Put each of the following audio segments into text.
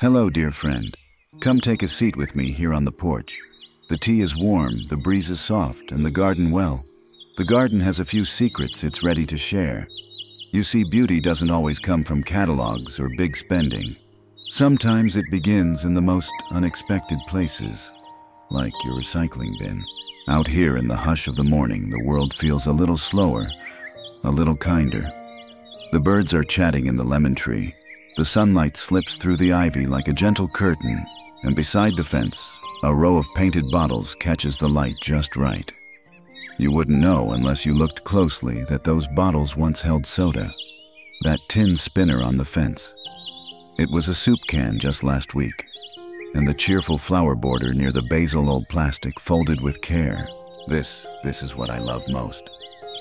Hello, dear friend. Come take a seat with me here on the porch. The tea is warm, the breeze is soft, and the garden well. The garden has a few secrets it's ready to share. You see, beauty doesn't always come from catalogs or big spending. Sometimes it begins in the most unexpected places, like your recycling bin. Out here in the hush of the morning, the world feels a little slower, a little kinder. The birds are chatting in the lemon tree. The sunlight slips through the ivy like a gentle curtain, and beside the fence, a row of painted bottles catches the light just right. You wouldn't know unless you looked closely that those bottles once held soda. That tin spinner on the fence. It was a soup can just last week, and the cheerful flower border near the basil old plastic folded with care. This is what I love most.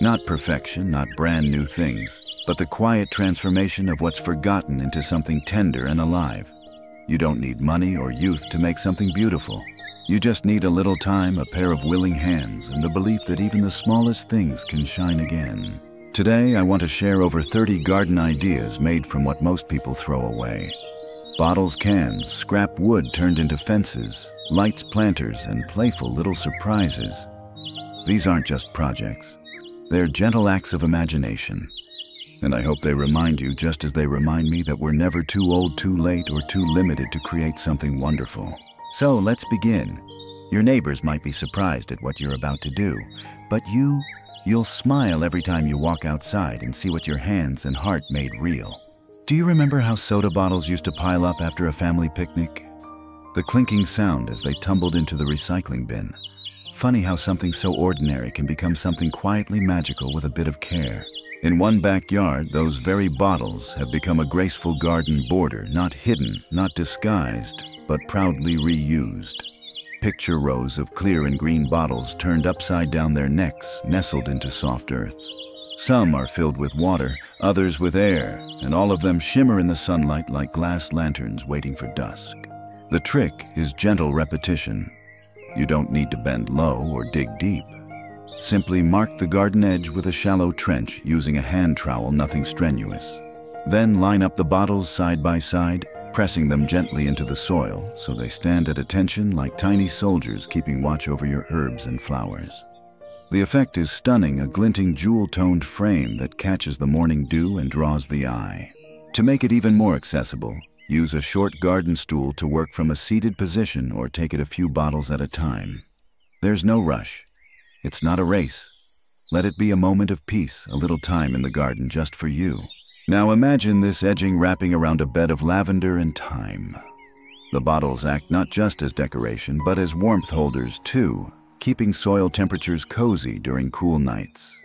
Not perfection, not brand new things, but the quiet transformation of what's forgotten into something tender and alive. You don't need money or youth to make something beautiful. You just need a little time, a pair of willing hands, and the belief that even the smallest things can shine again. Today, I want to share over 30 garden ideas made from what most people throw away. Bottles, cans, scrap wood turned into fences, lights, planters, and playful little surprises. These aren't just projects. They're gentle acts of imagination. And I hope they remind you, just as they remind me, that we're never too old, too late, or too limited to create something wonderful. So let's begin. Your neighbors might be surprised at what you're about to do, but you'll smile every time you walk outside and see what your hands and heart made real. Do you remember how soda bottles used to pile up after a family picnic? The clinking sound as they tumbled into the recycling bin. Funny how something so ordinary can become something quietly magical with a bit of care. In one backyard, those very bottles have become a graceful garden border, not hidden, not disguised, but proudly reused. Picture rows of clear and green bottles turned upside down, their necks nestled into soft earth. Some are filled with water, others with air, and all of them shimmer in the sunlight like glass lanterns waiting for dusk. The trick is gentle repetition. You don't need to bend low or dig deep. Simply mark the garden edge with a shallow trench using a hand trowel, nothing strenuous. Then line up the bottles side by side, pressing them gently into the soil so they stand at attention like tiny soldiers keeping watch over your herbs and flowers. The effect is stunning, a glinting jewel-toned frame that catches the morning dew and draws the eye. To make it even more accessible, use a short garden stool to work from a seated position or take it a few bottles at a time. There's no rush. It's not a race. Let it be a moment of peace, a little time in the garden just for you. Now imagine this edging wrapping around a bed of lavender and thyme. The bottles act not just as decoration, but as warmth holders too, keeping soil temperatures cozy during cool nights.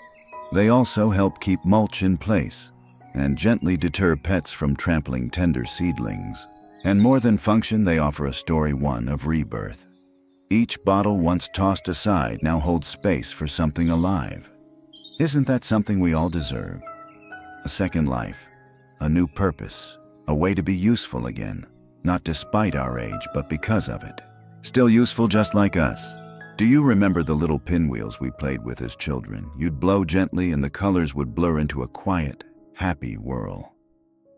They also help keep mulch in place and gently deter pets from trampling tender seedlings. And more than function, they offer a story, one of rebirth. Each bottle once tossed aside now holds space for something alive. Isn't that something we all deserve? A second life, a new purpose, a way to be useful again, not despite our age, but because of it. Still useful just like us. Do you remember the little pinwheels we played with as children? You'd blow gently and the colors would blur into a quiet, happy whirl.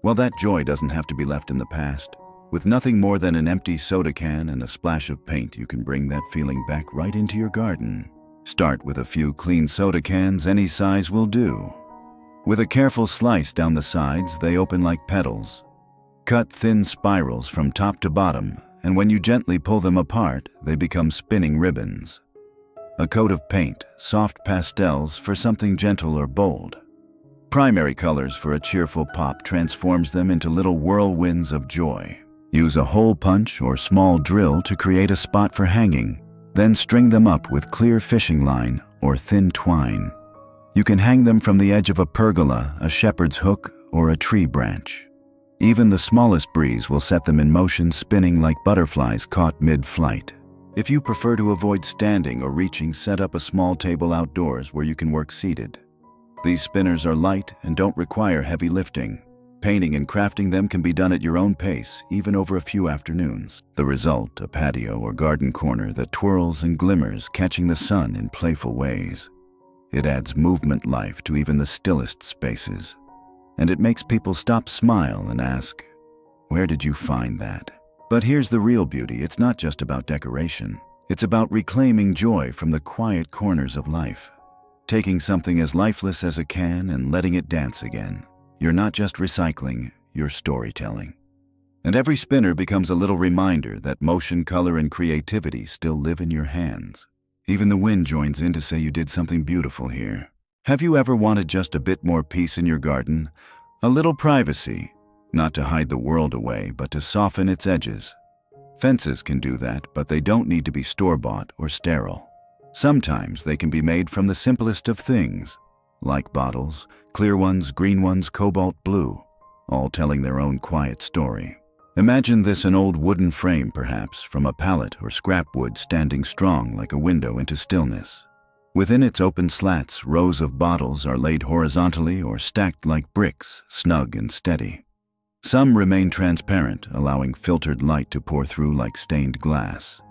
Well, that joy doesn't have to be left in the past. With nothing more than an empty soda can and a splash of paint, you can bring that feeling back right into your garden. Start with a few clean soda cans, any size will do. With a careful slice down the sides, they open like petals. Cut thin spirals from top to bottom, and when you gently pull them apart, they become spinning ribbons. A coat of paint, soft pastels for something gentle or bold. Primary colors for a cheerful pop transforms them into little whirlwinds of joy. Use a hole punch or small drill to create a spot for hanging, then string them up with clear fishing line or thin twine. You can hang them from the edge of a pergola, a shepherd's hook, or a tree branch. Even the smallest breeze will set them in motion, spinning like butterflies caught mid-flight. If you prefer to avoid standing or reaching, set up a small table outdoors where you can work seated. These spinners are light and don't require heavy lifting. Painting and crafting them can be done at your own pace, even over a few afternoons. The result, a patio or garden corner that twirls and glimmers, catching the sun in playful ways. It adds movement life to even the stillest spaces. And it makes people stop, smile, and ask, "Where did you find that?" But here's the real beauty. It's not just about decoration. It's about reclaiming joy from the quiet corners of life. Taking something as lifeless as a can and letting it dance again. You're not just recycling, you're storytelling. And every spinner becomes a little reminder that motion, color, and creativity still live in your hands. Even the wind joins in to say you did something beautiful here. Have you ever wanted just a bit more peace in your garden? A little privacy, not to hide the world away, but to soften its edges. Fences can do that, but they don't need to be store-bought or sterile. Sometimes they can be made from the simplest of things, like bottles, clear ones, green ones, cobalt blue, all telling their own quiet story. Imagine this: an old wooden frame, perhaps, from a pallet or scrap wood, standing strong like a window into stillness. Within its open slats, rows of bottles are laid horizontally or stacked like bricks, snug and steady. Some remain transparent, allowing filtered light to pour through like stained glass.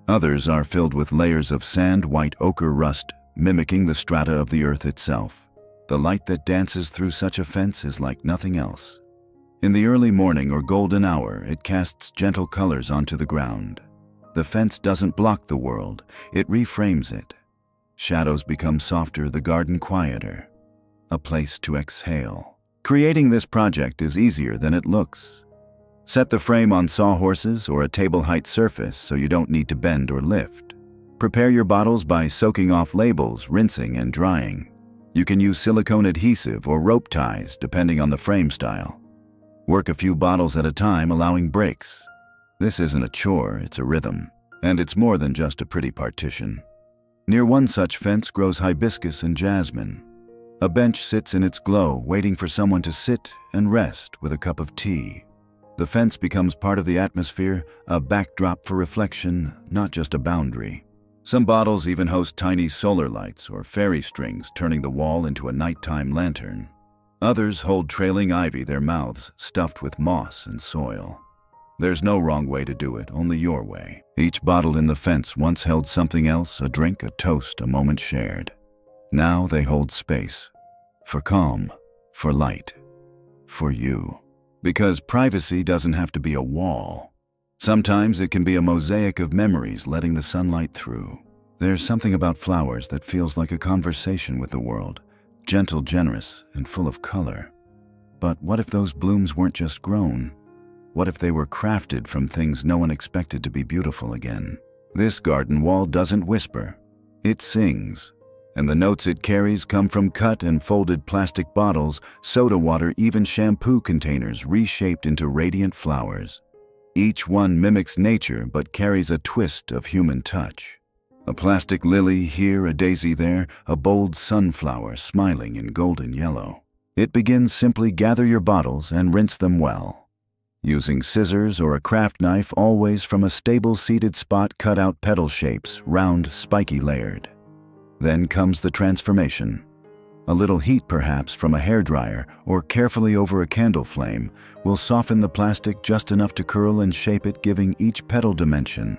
Others are filled with layers of sand, white ochre rust, mimicking the strata of the earth itself. The light that dances through such a fence is like nothing else. In the early morning or golden hour, it casts gentle colors onto the ground. The fence doesn't block the world, it reframes it. Shadows become softer, the garden quieter. A place to exhale. Creating this project is easier than it looks. Set the frame on sawhorses or a table-height surface so you don't need to bend or lift. Prepare your bottles by soaking off labels, rinsing, and drying. You can use silicone adhesive or rope ties, depending on the frame style. Work a few bottles at a time, allowing breaks. This isn't a chore, it's a rhythm. And it's more than just a pretty partition. Near one such fence grows hibiscus and jasmine. A bench sits in its glow, waiting for someone to sit and rest with a cup of tea. The fence becomes part of the atmosphere, a backdrop for reflection, not just a boundary. Some bottles even host tiny solar lights or fairy strings, turning the wall into a nighttime lantern. Others hold trailing ivy, their mouths stuffed with moss and soil. There's no wrong way to do it, only your way. Each bottle in the fence once held something else, a drink, a toast, a moment shared. Now they hold space. For calm, for light, for you. Because privacy doesn't have to be a wall. Sometimes it can be a mosaic of memories letting the sunlight through. There's something about flowers that feels like a conversation with the world. Gentle, generous, and full of color. But what if those blooms weren't just grown? What if they were crafted from things no one expected to be beautiful again? This garden wall doesn't whisper. It sings. And the notes it carries come from cut and folded plastic bottles, soda water, even shampoo containers reshaped into radiant flowers. Each one mimics nature but carries a twist of human touch. A plastic lily here, a daisy there, a bold sunflower smiling in golden yellow. It begins simply: gather your bottles and rinse them well. Using scissors or a craft knife, always from a stable seated spot, cut out petal shapes, round, spiky layered. Then comes the transformation. A little heat, perhaps from a hairdryer or carefully over a candle flame, will soften the plastic just enough to curl and shape it, giving each petal dimension.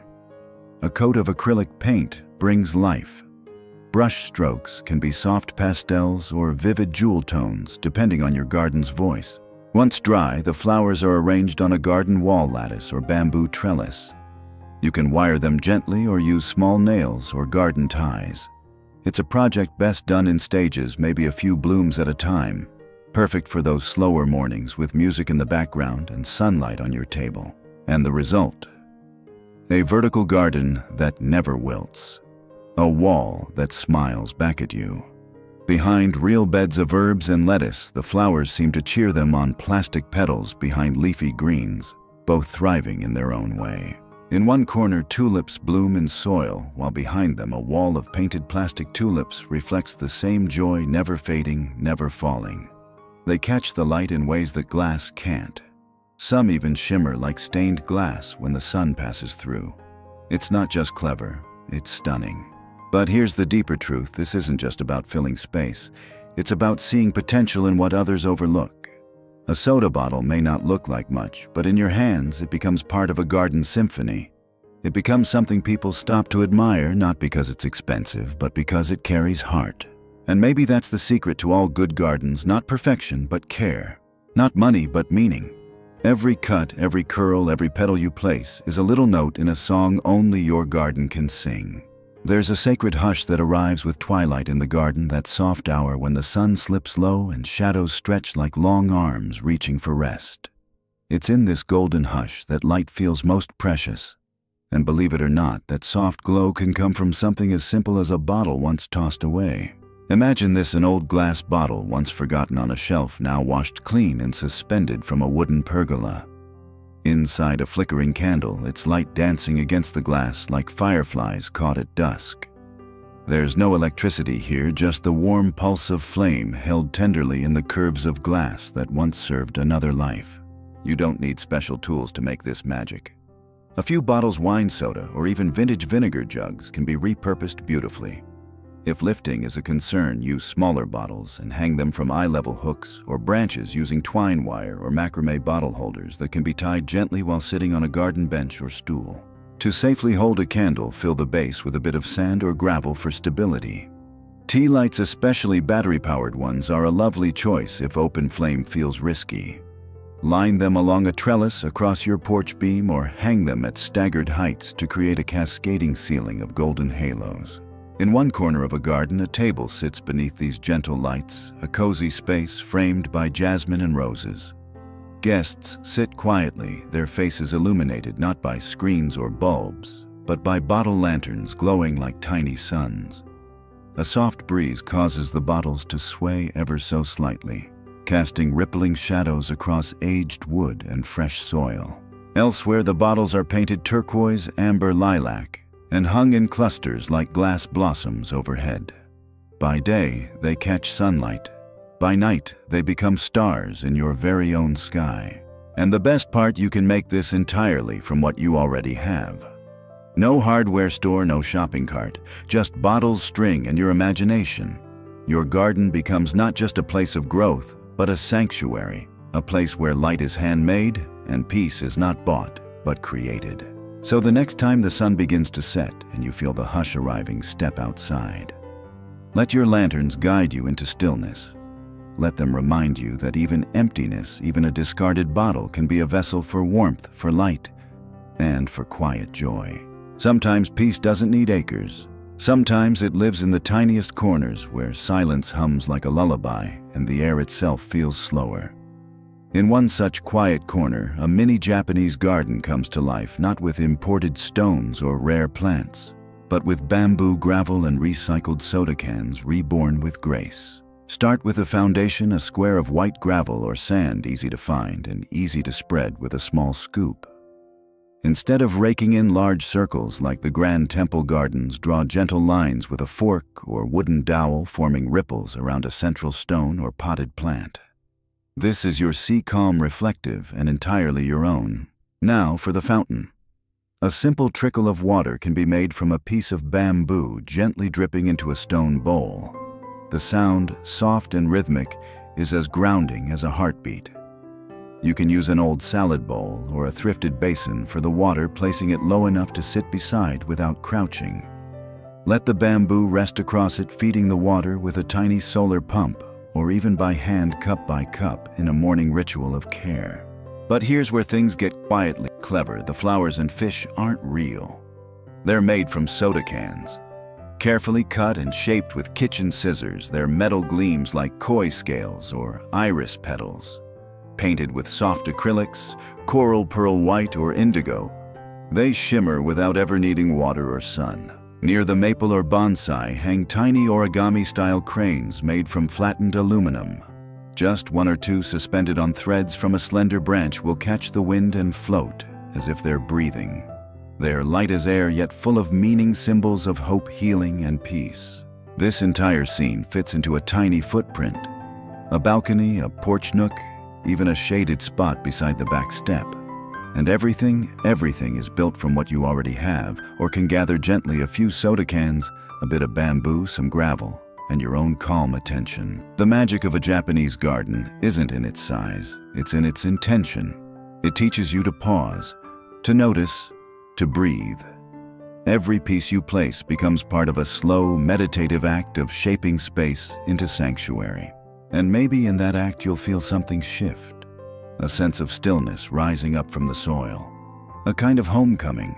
A coat of acrylic paint brings life. Brush strokes can be soft pastels or vivid jewel tones, depending on your garden's voice. Once dry, the flowers are arranged on a garden wall lattice or bamboo trellis. You can wire them gently or use small nails or garden ties. It's a project best done in stages, maybe a few blooms at a time. Perfect for those slower mornings with music in the background and sunlight on your table. And the result? A vertical garden that never wilts. A wall that smiles back at you. Behind real beds of herbs and lettuce, the flowers seem to cheer them on plastic petals behind leafy greens, both thriving in their own way. In one corner, tulips bloom in soil, while behind them a wall of painted plastic tulips reflects the same joy, never fading, never falling. They catch the light in ways that glass can't. Some even shimmer like stained glass when the sun passes through. It's not just clever, it's stunning. But here's the deeper truth: this isn't just about filling space. It's about seeing potential in what others overlook. A soda bottle may not look like much, but in your hands it becomes part of a garden symphony. It becomes something people stop to admire, not because it's expensive, but because it carries heart. And maybe that's the secret to all good gardens: not perfection, but care. Not money, but meaning. Every cut, every curl, every petal you place is a little note in a song only your garden can sing. There's a sacred hush that arrives with twilight in the garden, that soft hour when the sun slips low and shadows stretch like long arms reaching for rest. It's in this golden hush that light feels most precious. And believe it or not, that soft glow can come from something as simple as a bottle once tossed away. Imagine this: an old glass bottle once forgotten on a shelf, now washed clean and suspended from a wooden pergola. Inside a flickering candle, its light dancing against the glass like fireflies caught at dusk. There's no electricity here, just the warm pulse of flame held tenderly in the curves of glass that once served another life. You don't need special tools to make this magic. A few bottles wine soda or even vintage vinegar jugs can be repurposed beautifully. If lifting is a concern, use smaller bottles and hang them from eye-level hooks or branches using twine wire or macrame bottle holders that can be tied gently while sitting on a garden bench or stool. To safely hold a candle, fill the base with a bit of sand or gravel for stability. Tea lights, especially battery-powered ones, are a lovely choice if open flame feels risky. Line them along a trellis across your porch beam or hang them at staggered heights to create a cascading ceiling of golden halos. In one corner of a garden, a table sits beneath these gentle lights, a cozy space framed by jasmine and roses. Guests sit quietly, their faces illuminated not by screens or bulbs, but by bottle lanterns glowing like tiny suns. A soft breeze causes the bottles to sway ever so slightly, casting rippling shadows across aged wood and fresh soil. Elsewhere, the bottles are painted turquoise, amber, lilac, and hung in clusters like glass blossoms overhead. By day, they catch sunlight. By night, they become stars in your very own sky. And the best part, you can make this entirely from what you already have. No hardware store, no shopping cart, just bottles, string, and your imagination. Your garden becomes not just a place of growth, but a sanctuary, a place where light is handmade and peace is not bought, but created. So the next time the sun begins to set and you feel the hush arriving, step outside. Let your lanterns guide you into stillness. Let them remind you that even emptiness, even a discarded bottle, can be a vessel for warmth, for light, and for quiet joy. Sometimes peace doesn't need acres. Sometimes it lives in the tiniest corners where silence hums like a lullaby and the air itself feels slower. In one such quiet corner, a mini Japanese garden comes to life, not with imported stones or rare plants, but with bamboo, gravel, and recycled soda cans reborn with grace. Start with a foundation, a square of white gravel or sand, easy to find and easy to spread with a small scoop. Instead of raking in large circles like the grand temple gardens, draw gentle lines with a fork or wooden dowel, forming ripples around a central stone or potted plant. This is your sea calm, reflective, and entirely your own. Now for the fountain. A simple trickle of water can be made from a piece of bamboo gently dripping into a stone bowl. The sound, soft and rhythmic, is as grounding as a heartbeat. You can use an old salad bowl or a thrifted basin for the water, placing it low enough to sit beside without crouching. Let the bamboo rest across it, feeding the water with a tiny solar pump, or even by hand, cup by cup, in a morning ritual of care. But here's where things get quietly clever. The flowers and fish aren't real. They're made from soda cans. Carefully cut and shaped with kitchen scissors, their metal gleams like koi scales or iris petals. Painted with soft acrylics, coral pearl white, or indigo, they shimmer without ever needing water or sun. Near the maple or bonsai hang tiny origami-style cranes made from flattened aluminum. Just one or two suspended on threads from a slender branch will catch the wind and float as if they're breathing. They're light as air, yet full of meaning, symbols of hope, healing, and peace. This entire scene fits into a tiny footprint. A balcony, a porch nook, even a shaded spot beside the back step. And everything is built from what you already have, or can gather gently: a few soda cans, a bit of bamboo, some gravel, and your own calm attention. The magic of a Japanese garden isn't in its size, it's in its intention. It teaches you to pause, to notice, to breathe. Every piece you place becomes part of a slow, meditative act of shaping space into sanctuary. And maybe in that act you'll feel something shift. a sense of stillness rising up from the soil. A kind of homecoming,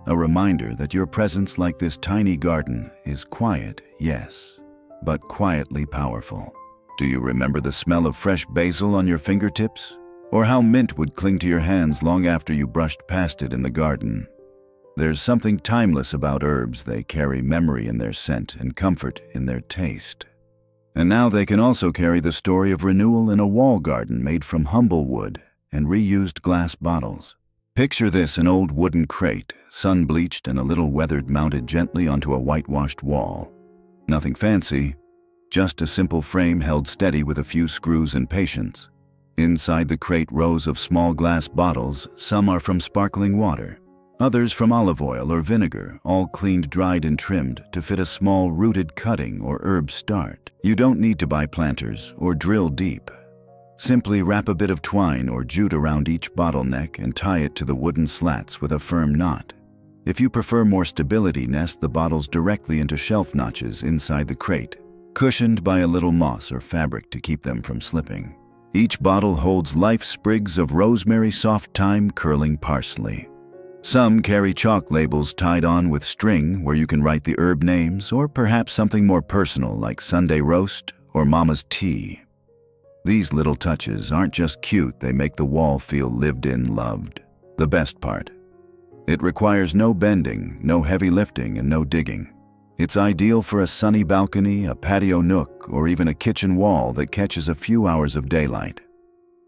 a reminder that your presence like this tiny garden is quiet, yes, but quietly powerful. Do you remember the smell of fresh basil on your fingertips? Or how mint would cling to your hands long after you brushed past it in the garden? There's something timeless about herbs. They carry memory in their scent and comfort in their taste. And now they can also carry the story of renewal in a wall garden made from humble wood and reused glass bottles. Picture this: an old wooden crate, sun-bleached and a little weathered, mounted gently onto a whitewashed wall. Nothing fancy, just a simple frame held steady with a few screws and patience. Inside the crate, rows of small glass bottles. Some are from sparkling water, others from olive oil or vinegar, all cleaned, dried, and trimmed to fit a small rooted cutting or herb start. You don't need to buy planters or drill deep. Simply wrap a bit of twine or jute around each bottleneck and tie it to the wooden slats with a firm knot. If you prefer more stability, nest the bottles directly into shelf notches inside the crate, cushioned by a little moss or fabric to keep them from slipping. Each bottle holds life sprigs of rosemary, soft thyme, curling parsley. Some carry chalk labels tied on with string where you can write the herb names, or perhaps something more personal like Sunday roast or Mama's tea. These little touches aren't just cute, they make the wall feel lived in, loved. The best part: it requires no bending, no heavy lifting, and no digging. It's ideal for a sunny balcony, a patio nook, or even a kitchen wall that catches a few hours of daylight.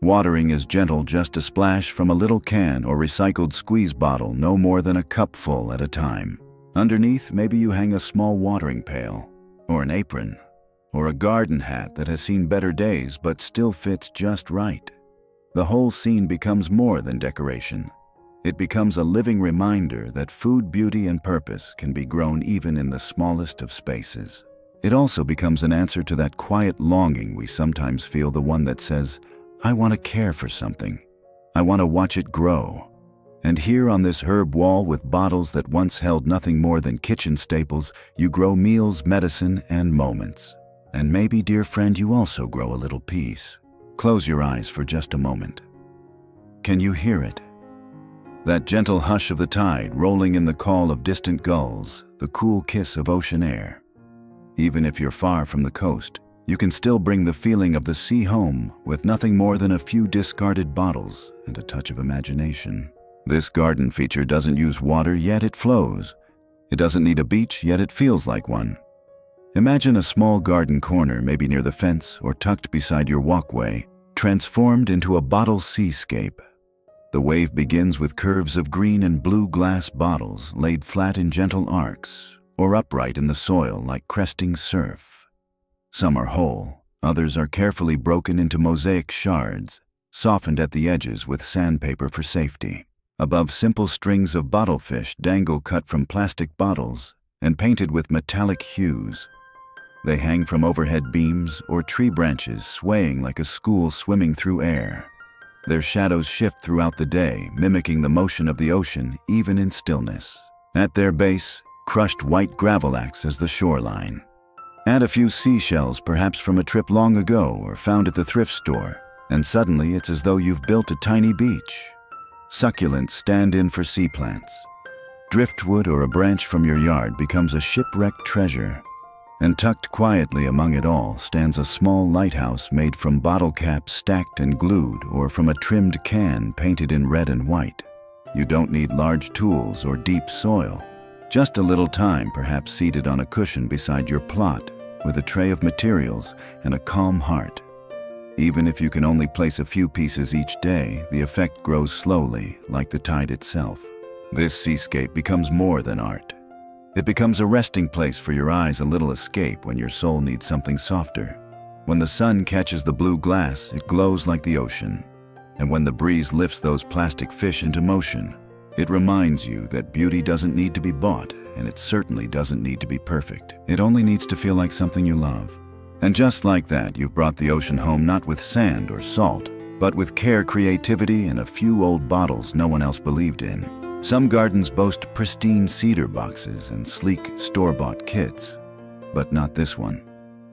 Watering is gentle, just a splash from a little can or recycled squeeze bottle, no more than a cupful at a time. Underneath, maybe you hang a small watering pail, or an apron, or a garden hat that has seen better days but still fits just right. The whole scene becomes more than decoration. It becomes a living reminder that food, beauty, and purpose can be grown even in the smallest of spaces. It also becomes an answer to that quiet longing we sometimes feel, the one that says, I want to care for something. I want to watch it grow. And here on this herb wall, with bottles that once held nothing more than kitchen staples, you grow meals, medicine, and moments. And maybe, dear friend, you also grow a little peace. Close your eyes for just a moment. Can you hear it? That gentle hush of the tide rolling in, the call of distant gulls, the cool kiss of ocean air. Even if you're far from the coast, you can still bring the feeling of the sea home with nothing more than a few discarded bottles and a touch of imagination. This garden feature doesn't use water, yet it flows. It doesn't need a beach, yet it feels like one. Imagine a small garden corner, maybe near the fence or tucked beside your walkway, transformed into a bottle seascape. The wave begins with curves of green and blue glass bottles laid flat in gentle arcs or upright in the soil like cresting surf. Some are whole, others are carefully broken into mosaic shards, softened at the edges with sandpaper for safety. Above, simple strings of bottlefish dangle, cut from plastic bottles and painted with metallic hues. They hang from overhead beams or tree branches, swaying like a school swimming through air. Their shadows shift throughout the day, mimicking the motion of the ocean, even in stillness. At their base, crushed white gravel acts as the shoreline. Add a few seashells, perhaps from a trip long ago or found at the thrift store, and suddenly it's as though you've built a tiny beach. Succulents stand in for sea plants. Driftwood or a branch from your yard becomes a shipwrecked treasure. And tucked quietly among it all stands a small lighthouse made from bottle caps stacked and glued, or from a trimmed can painted in red and white. You don't need large tools or deep soil. Just a little time, perhaps seated on a cushion beside your plot, with a tray of materials and a calm heart. Even if you can only place a few pieces each day, the effect grows slowly, like the tide itself. This seascape becomes more than art. It becomes a resting place for your eyes, a little escape when your soul needs something softer. When the sun catches the blue glass, it glows like the ocean. And when the breeze lifts those plastic fish into motion, it reminds you that beauty doesn't need to be bought, and it certainly doesn't need to be perfect. It only needs to feel like something you love. And just like that, you've brought the ocean home, not with sand or salt, but with care, creativity, and a few old bottles no one else believed in. Some gardens boast pristine cedar boxes and sleek store-bought kits, but not this one.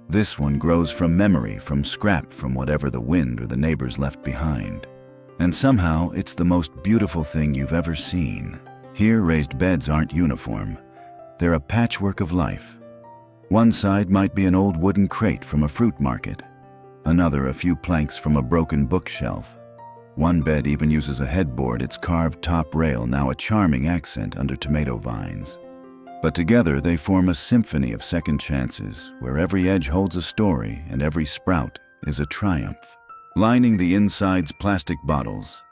This one grows from memory, from scrap from whatever the wind or the neighbors left behind. And somehow, it's the most beautiful thing you've ever seen. Here, raised beds aren't uniform. They're a patchwork of life. One side might be an old wooden crate from a fruit market. Another, a few planks from a broken bookshelf. One bed even uses a headboard, its carved top rail now a charming accent under tomato vines. But together they form a symphony of second chances, where every edge holds a story and every sprout is a triumph. Lining the insides plastic bottles,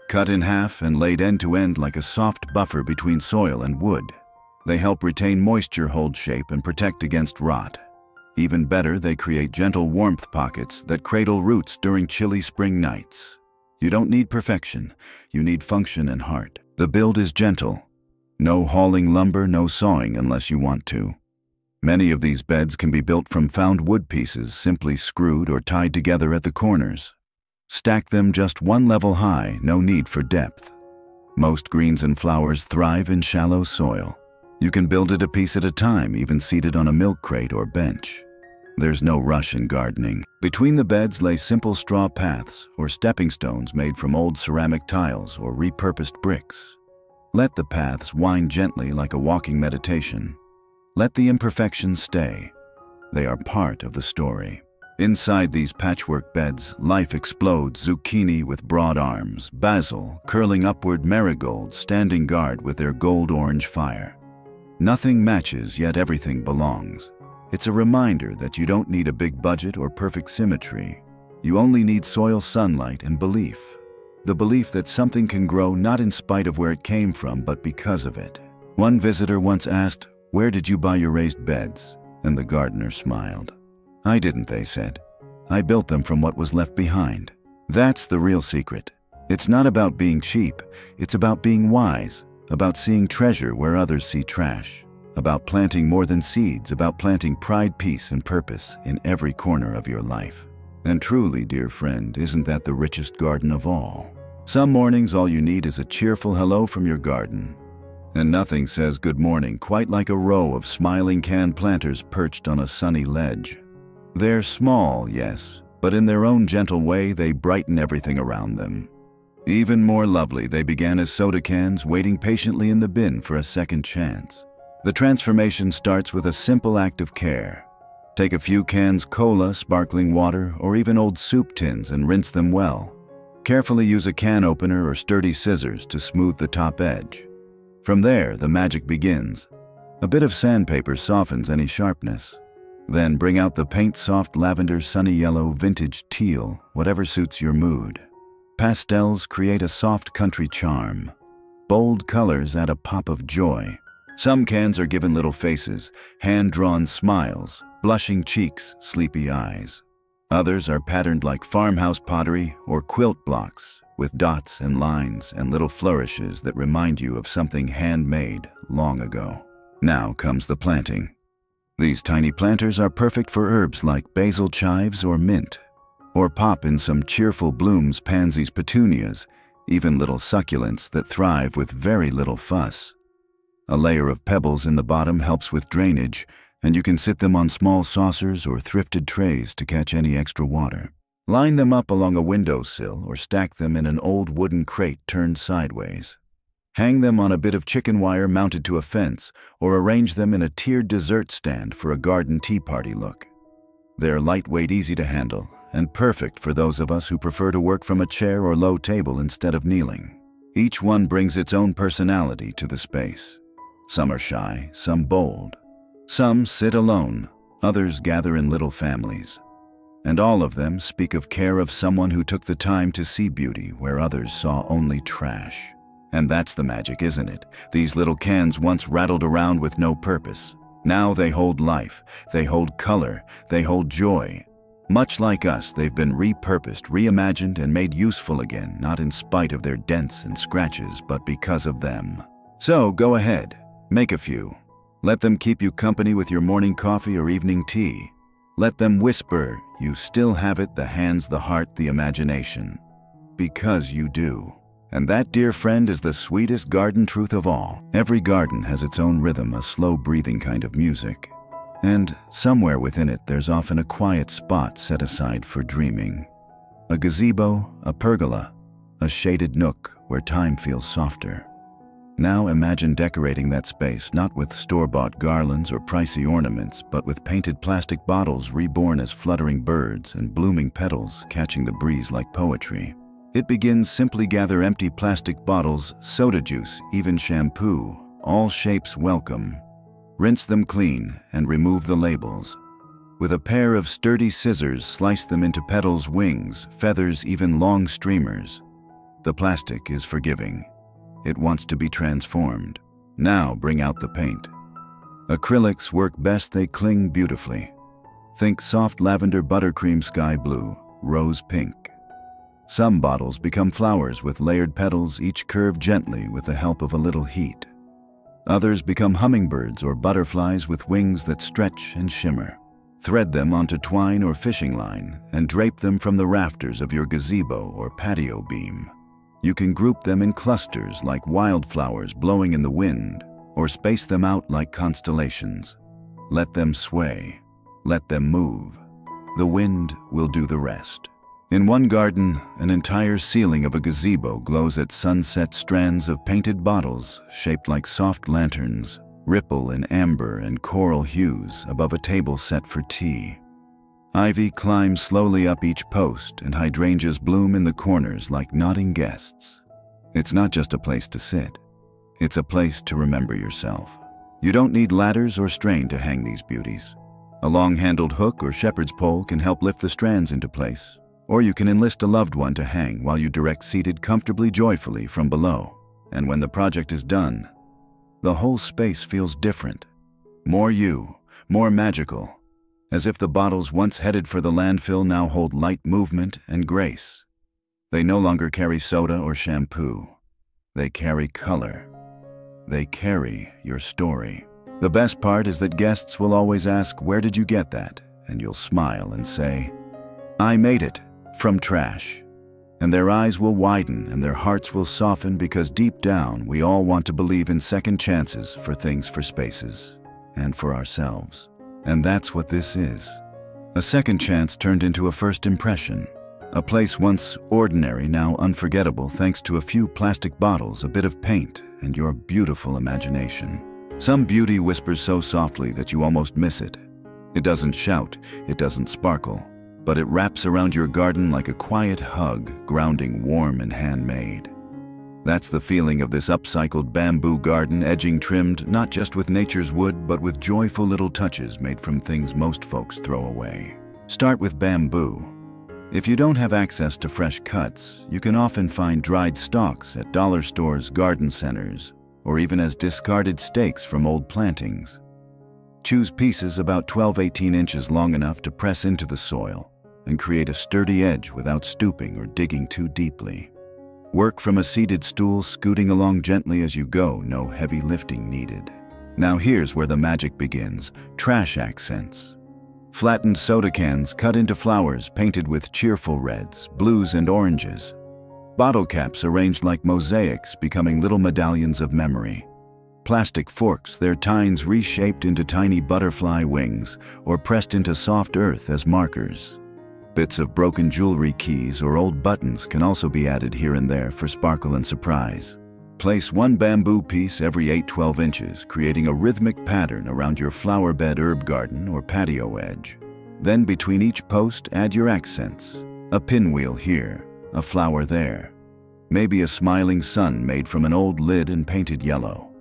cut in half and laid end to end like a soft buffer between soil and wood. They help retain moisture, hold shape, and protect against rot. Even better, they create gentle warmth pockets that cradle roots during chilly spring nights. You don't need perfection, you need function and heart. The build is gentle. No hauling lumber, no sawing unless you want to. Many of these beds can be built from found wood pieces simply screwed or tied together at the corners. Stack them just one level high, no need for depth. Most greens and flowers thrive in shallow soil. You can build it a piece at a time, even seated on a milk crate or bench. There's no rush in gardening. Between the beds lay simple straw paths or stepping stones made from old ceramic tiles or repurposed bricks. Let the paths wind gently like a walking meditation. Let the imperfections stay. They are part of the story. Inside these patchwork beds, life explodes: zucchini with broad arms, basil curling upward, marigolds standing guard with their gold-orange fire. Nothing matches, yet everything belongs. It's a reminder that you don't need a big budget or perfect symmetry. You only need soil, sunlight, and belief. The belief that something can grow not in spite of where it came from, but because of it. One visitor once asked, "Where did you buy your raised beds?" And the gardener smiled. "I didn't," they said. "I built them from what was left behind." That's the real secret. It's not about being cheap. It's about being wise, about seeing treasure where others see trash, about planting more than seeds, about planting pride, peace, and purpose in every corner of your life. And truly, dear friend, isn't that the richest garden of all? Some mornings all you need is a cheerful hello from your garden. And nothing says good morning quite like a row of smiling can planters perched on a sunny ledge. They're small, yes, but in their own gentle way they brighten everything around them. Even more lovely, they began as soda cans waiting patiently in the bin for a second chance. The transformation starts with a simple act of care. Take a few cans cola, sparkling water, or even old soup tins and rinse them well. Carefully use a can opener or sturdy scissors to smooth the top edge. From there, the magic begins. A bit of sandpaper softens any sharpness. Then bring out the paint: soft lavender, sunny yellow, vintage teal, whatever suits your mood. Pastels create a soft country charm. Bold colors add a pop of joy. Some cans are given little faces, hand-drawn smiles, blushing cheeks, sleepy eyes. Others are patterned like farmhouse pottery or quilt blocks, with dots and lines and little flourishes that remind you of something handmade long ago. Now comes the planting. These tiny planters are perfect for herbs like basil, chives, or mint, or pop in some cheerful blooms: pansies, petunias, even little succulents that thrive with very little fuss. A layer of pebbles in the bottom helps with drainage, and you can sit them on small saucers or thrifted trays to catch any extra water. Line them up along a windowsill or stack them in an old wooden crate turned sideways. Hang them on a bit of chicken wire mounted to a fence, or arrange them in a tiered dessert stand for a garden tea party look. They're lightweight, easy to handle, and perfect for those of us who prefer to work from a chair or low table instead of kneeling. Each one brings its own personality to the space. Some are shy, some bold. Some sit alone, others gather in little families. And all of them speak of care of someone who took the time to see beauty where others saw only trash. And that's the magic, isn't it? These little cans once rattled around with no purpose. Now they hold life, they hold color, they hold joy. Much like us, they've been repurposed, reimagined, and made useful again, not in spite of their dents and scratches, but because of them. So go ahead, make a few. Let them keep you company with your morning coffee or evening tea. Let them whisper, you still have it, the hands, the heart, the imagination. Because you do. And that, dear friend, is the sweetest garden truth of all. Every garden has its own rhythm, a slow breathing kind of music. And somewhere within it, there's often a quiet spot set aside for dreaming. A gazebo, a pergola, a shaded nook where time feels softer. Now imagine decorating that space not with store-bought garlands or pricey ornaments, but with painted plastic bottles reborn as fluttering birds and blooming petals catching the breeze like poetry. It begins: simply gather empty plastic bottles, soda juice, even shampoo, all shapes welcome. Rinse them clean and remove the labels. With a pair of sturdy scissors, slice them into petals, wings, feathers, even long streamers. The plastic is forgiving. It wants to be transformed. Now bring out the paint. Acrylics work best, they cling beautifully. Think soft lavender, buttercream, sky blue, rose pink. Some bottles become flowers with layered petals, each curved gently with the help of a little heat. Others become hummingbirds or butterflies with wings that stretch and shimmer. Thread them onto twine or fishing line and drape them from the rafters of your gazebo or patio beam. You can group them in clusters like wildflowers blowing in the wind, or space them out like constellations. Let them sway. Let them move. The wind will do the rest. In one garden, an entire ceiling of a gazebo glows at sunset. Strands of painted bottles, shaped like soft lanterns, ripple in amber and coral hues above a table set for tea. Ivy climbs slowly up each post, and hydrangeas bloom in the corners like nodding guests. It's not just a place to sit. It's a place to remember yourself. You don't need ladders or strain to hang these beauties. A long-handled hook or shepherd's pole can help lift the strands into place, or you can enlist a loved one to hang while you direct, seated comfortably, joyfully from below. And when the project is done, the whole space feels different. More you, more magical. As if the bottles once headed for the landfill now hold light movement and grace. They no longer carry soda or shampoo. They carry color. They carry your story. The best part is that guests will always ask, "Where did you get that?" And you'll smile and say, "I made it from trash." And their eyes will widen and their hearts will soften, because deep down we all want to believe in second chances for things, for spaces, and for ourselves. And that's what this is. A second chance turned into a first impression. A place once ordinary, now unforgettable, thanks to a few plastic bottles, a bit of paint, and your beautiful imagination. Some beauty whispers so softly that you almost miss it. It doesn't shout, it doesn't sparkle, but it wraps around your garden like a quiet hug, grounding, warm, and handmade. That's the feeling of this upcycled bamboo garden, edging trimmed not just with nature's wood, but with joyful little touches made from things most folks throw away. Start with bamboo. If you don't have access to fresh cuts, you can often find dried stalks at dollar stores, garden centers, or even as discarded stakes from old plantings. Choose pieces about 12–18 inches long, enough to press into the soil and create a sturdy edge without stooping or digging too deeply. Work from a seated stool, scooting along gently as you go, no heavy lifting needed. Now here's where the magic begins: trash accents. Flattened soda cans cut into flowers painted with cheerful reds, blues, and oranges. Bottle caps arranged like mosaics, becoming little medallions of memory. Plastic forks, their tines reshaped into tiny butterfly wings or pressed into soft earth as markers. Bits of broken jewelry, keys, or old buttons can also be added here and there for sparkle and surprise. Place one bamboo piece every 8–12 inches, creating a rhythmic pattern around your flower bed, herb garden, or patio edge. Then between each post, add your accents. A pinwheel here, a flower there. Maybe a smiling sun made from an old lid and painted yellow.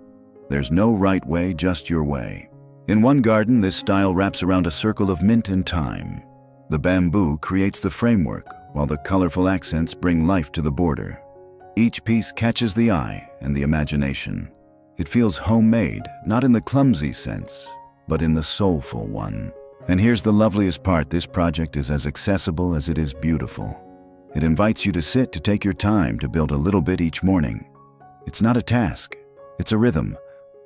There's no right way, just your way. In one garden, this style wraps around a circle of mint and thyme. The bamboo creates the framework, while the colorful accents bring life to the border. Each piece catches the eye and the imagination. It feels homemade, not in the clumsy sense, but in the soulful one. And here's the loveliest part: this project is as accessible as it is beautiful. It invites you to sit, to take your time, to build a little bit each morning. It's not a task, it's a rhythm,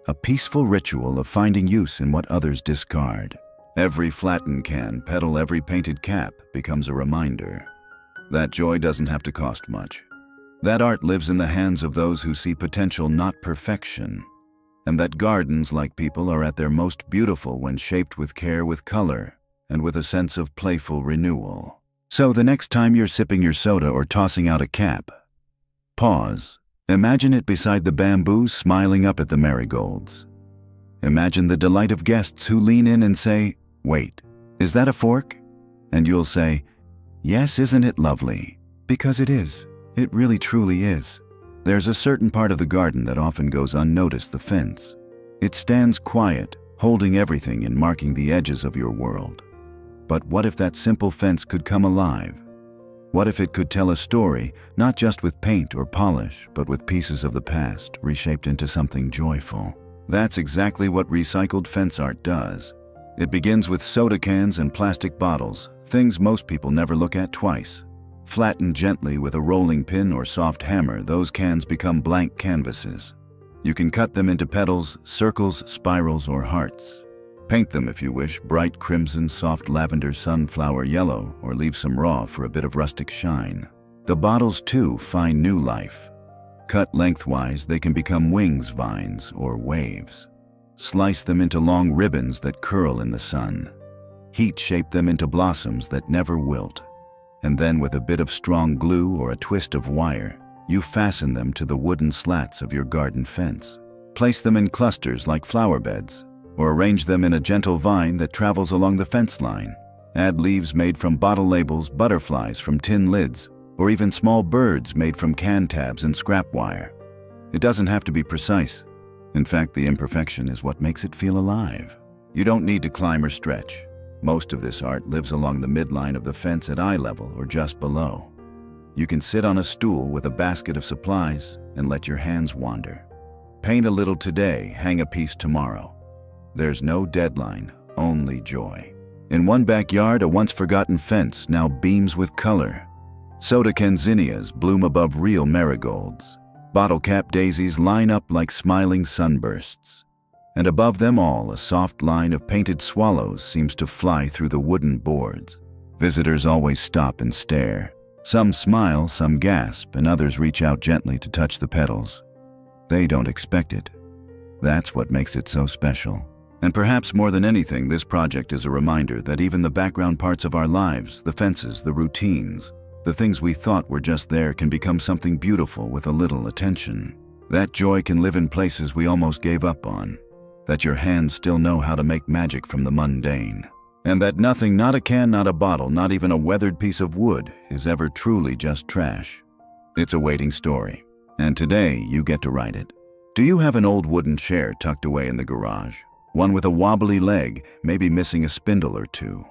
a peaceful ritual of finding use in what others discard. Every flattened can, petal, every painted cap becomes a reminder. That joy doesn't have to cost much. That art lives in the hands of those who see potential, not perfection. And that gardens, like people, are at their most beautiful when shaped with care, with color, and with a sense of playful renewal. So the next time you're sipping your soda or tossing out a cap, Pause. Imagine it beside the bamboo, smiling up at the marigolds. Imagine the delight of guests who lean in and say, "Wait, is that a fork?" And you'll say, "Yes, isn't it lovely?" Because it is. It really truly is. There's a certain part of the garden that often goes unnoticed, the fence. It stands quiet, holding everything and marking the edges of your world. But what if that simple fence could come alive? What if it could tell a story, not just with paint or polish, but with pieces of the past, reshaped into something joyful? That's exactly what recycled fence art does. It begins with soda cans and plastic bottles, things most people never look at twice. Flattened gently with a rolling pin or soft hammer, those cans become blank canvases. You can cut them into petals, circles, spirals, or hearts. Paint them if you wish, bright crimson, soft lavender, sunflower yellow, or leave some raw for a bit of rustic shine. The bottles, too, find new life. Cut lengthwise, they can become wings, vines, or waves. Slice them into long ribbons that curl in the sun. Heat shape them into blossoms that never wilt. And then with a bit of strong glue or a twist of wire, you fasten them to the wooden slats of your garden fence. Place them in clusters like flower beds, or arrange them in a gentle vine that travels along the fence line. Add leaves made from bottle labels, butterflies from tin lids, or even small birds made from can tabs and scrap wire. It doesn't have to be precise. In fact, the imperfection is what makes it feel alive. You don't need to climb or stretch. Most of this art lives along the midline of the fence at eye level or just below. You can sit on a stool with a basket of supplies and let your hands wander. Paint a little today, hang a piece tomorrow. There's no deadline, only joy. In one backyard, a once-forgotten fence now beams with color. Soda can zinnias bloom above real marigolds. Bottle-cap daisies line up like smiling sunbursts. And above them all, a soft line of painted swallows seems to fly through the wooden boards. Visitors always stop and stare. Some smile, some gasp, and others reach out gently to touch the petals. They don't expect it. That's what makes it so special. And perhaps more than anything, this project is a reminder that even the background parts of our lives, the fences, the routines, the things we thought were just there can become something beautiful with a little attention. That joy can live in places we almost gave up on. That your hands still know how to make magic from the mundane. And that nothing, not a can, not a bottle, not even a weathered piece of wood, is ever truly just trash. It's a waiting story. And today, you get to write it. Do you have an old wooden chair tucked away in the garage? One with a wobbly leg, maybe missing a spindle or two.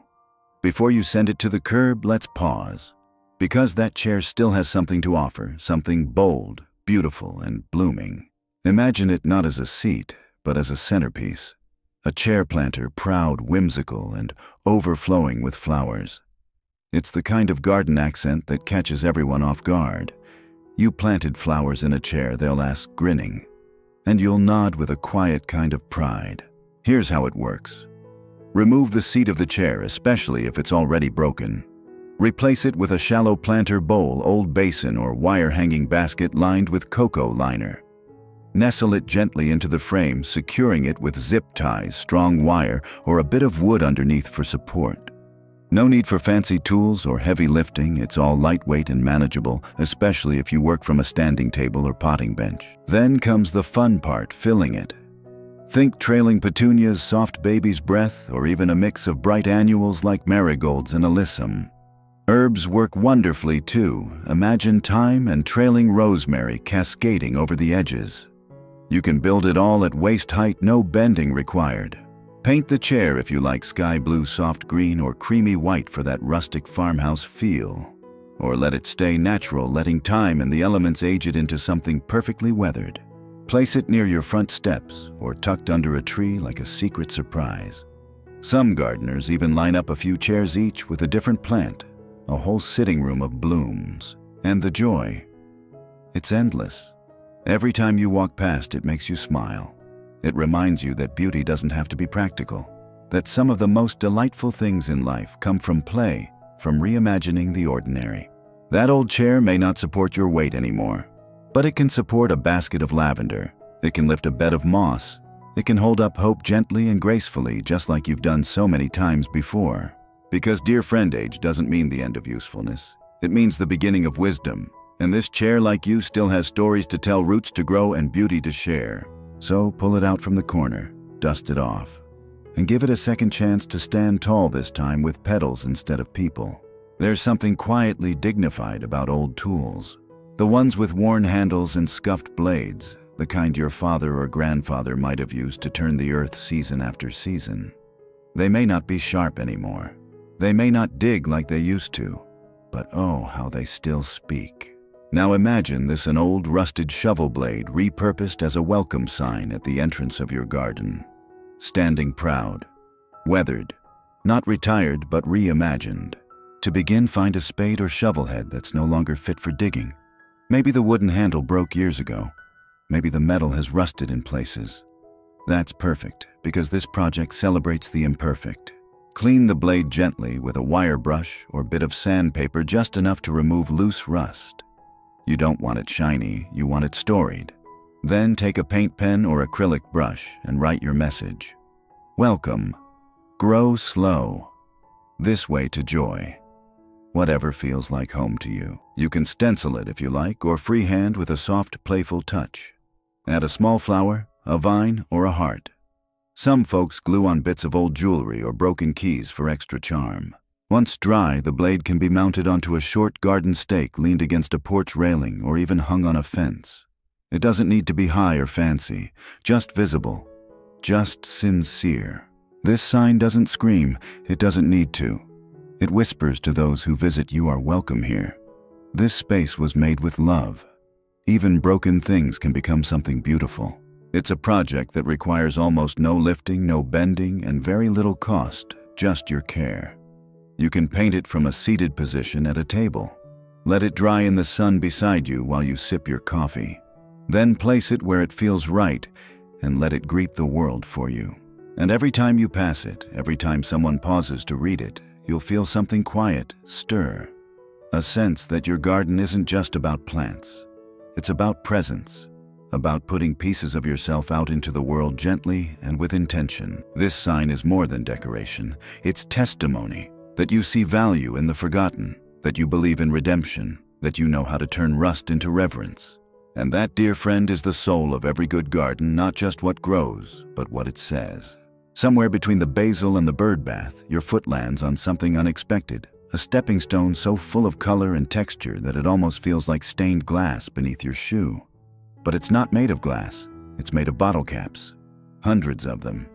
Before you send it to the curb, let's pause. Because that chair still has something to offer, something bold, beautiful, and blooming. Imagine it not as a seat, but as a centerpiece. A chair planter, proud, whimsical, and overflowing with flowers. It's the kind of garden accent that catches everyone off guard. You planted flowers in a chair, they'll ask, grinning. And you'll nod with a quiet kind of pride. Here's how it works. Remove the seat of the chair, especially if it's already broken. Replace it with a shallow planter bowl, old basin, or wire-hanging basket lined with cocoa liner. Nestle it gently into the frame, securing it with zip ties, strong wire, or a bit of wood underneath for support. No need for fancy tools or heavy lifting. It's all lightweight and manageable, especially if you work from a standing table or potting bench. Then comes the fun part, filling it. Think trailing petunias, soft baby's breath, or even a mix of bright annuals like marigolds and alyssum. Herbs work wonderfully too. Imagine thyme and trailing rosemary cascading over the edges. You can build it all at waist height, no bending required. Paint the chair if you like sky blue, soft green, or creamy white for that rustic farmhouse feel. Or let it stay natural, letting time and the elements age it into something perfectly weathered. Place it near your front steps or tucked under a tree like a secret surprise. Some gardeners even line up a few chairs each with a different plant, a whole sitting room of blooms. And the joy, it's endless. Every time you walk past, it makes you smile. It reminds you that beauty doesn't have to be practical, that some of the most delightful things in life come from play, from reimagining the ordinary. That old chair may not support your weight anymore, but it can support a basket of lavender. It can lift a bed of moss. It can hold up hope gently and gracefully, just like you've done so many times before. Because, dear friend, age doesn't mean the end of usefulness. It means the beginning of wisdom. And this chair, like you, still has stories to tell, roots to grow, and beauty to share. So pull it out from the corner, dust it off, and give it a second chance to stand tall, this time with petals instead of people. There's something quietly dignified about old tools. The ones with worn handles and scuffed blades, the kind your father or grandfather might have used to turn the earth season after season. They may not be sharp anymore. They may not dig like they used to, but oh, how they still speak. Now imagine this: an old rusted shovel blade repurposed as a welcome sign at the entrance of your garden. Standing proud, weathered, not retired but reimagined. To begin, find a spade or shovel head that's no longer fit for digging. Maybe the wooden handle broke years ago. Maybe the metal has rusted in places. That's perfect, because this project celebrates the imperfect. Clean the blade gently with a wire brush or bit of sandpaper, just enough to remove loose rust. You don't want it shiny, you want it storied. Then take a paint pen or acrylic brush and write your message. Welcome. Grow slow. This way to joy. Whatever feels like home to you. You can stencil it if you like, or freehand with a soft, playful touch. Add a small flower, a vine, or a heart. Some folks glue on bits of old jewelry or broken keys for extra charm. Once dry, the blade can be mounted onto a short garden stake leaned against a porch railing or even hung on a fence. It doesn't need to be high or fancy, just visible, just sincere. This sign doesn't scream, it doesn't need to. It whispers to those who visit, you are welcome here. This space was made with love. Even broken things can become something beautiful. It's a project that requires almost no lifting, no bending, and very little cost, just your care. You can paint it from a seated position at a table. Let it dry in the sun beside you while you sip your coffee. Then place it where it feels right and let it greet the world for you. And every time you pass it, every time someone pauses to read it, you'll feel something quiet stir. A sense that your garden isn't just about plants. It's about presence, about putting pieces of yourself out into the world gently and with intention. This sign is more than decoration. It's testimony that you see value in the forgotten, that you believe in redemption, that you know how to turn rust into reverence. And that, dear friend, is the soul of every good garden, not just what grows, but what it says. Somewhere between the basil and the bird bath, your foot lands on something unexpected, a stepping stone so full of color and texture that it almost feels like stained glass beneath your shoe. But it's not made of glass, it's made of bottle caps. Hundreds of them.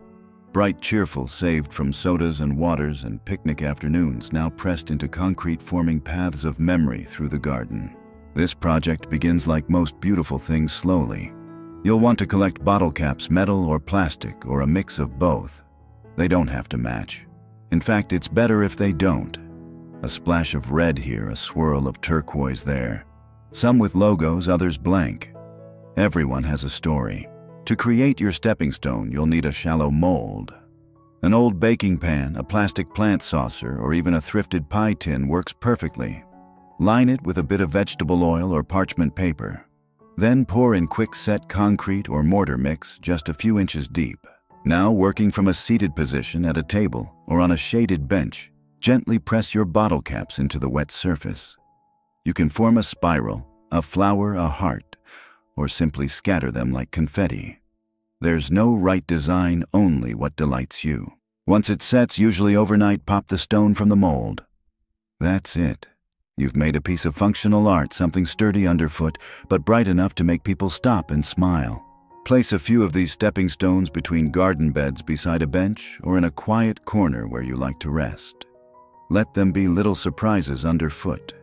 Bright, cheerful, saved from sodas and waters and picnic afternoons, now pressed into concrete, forming paths of memory through the garden. This project begins, like most beautiful things, slowly. You'll want to collect bottle caps, metal or plastic, or a mix of both. They don't have to match. In fact, it's better if they don't. A splash of red here, a swirl of turquoise there. Some with logos, others blank. Everyone has a story. To create your stepping stone, you'll need a shallow mold. An old baking pan, a plastic plant saucer, or even a thrifted pie tin works perfectly. Line it with a bit of vegetable oil or parchment paper. Then pour in quick-set concrete or mortar mix just a few inches deep. Now, working from a seated position at a table or on a shaded bench, gently press your bottle caps into the wet surface. You can form a spiral, a flower, a heart, or simply scatter them like confetti. There's no right design, only what delights you. Once it sets, usually overnight, pop the stone from the mold. That's it. You've made a piece of functional art, something sturdy underfoot, but bright enough to make people stop and smile. Place a few of these stepping stones between garden beds beside a bench or in a quiet corner where you like to rest. Let them be little surprises underfoot.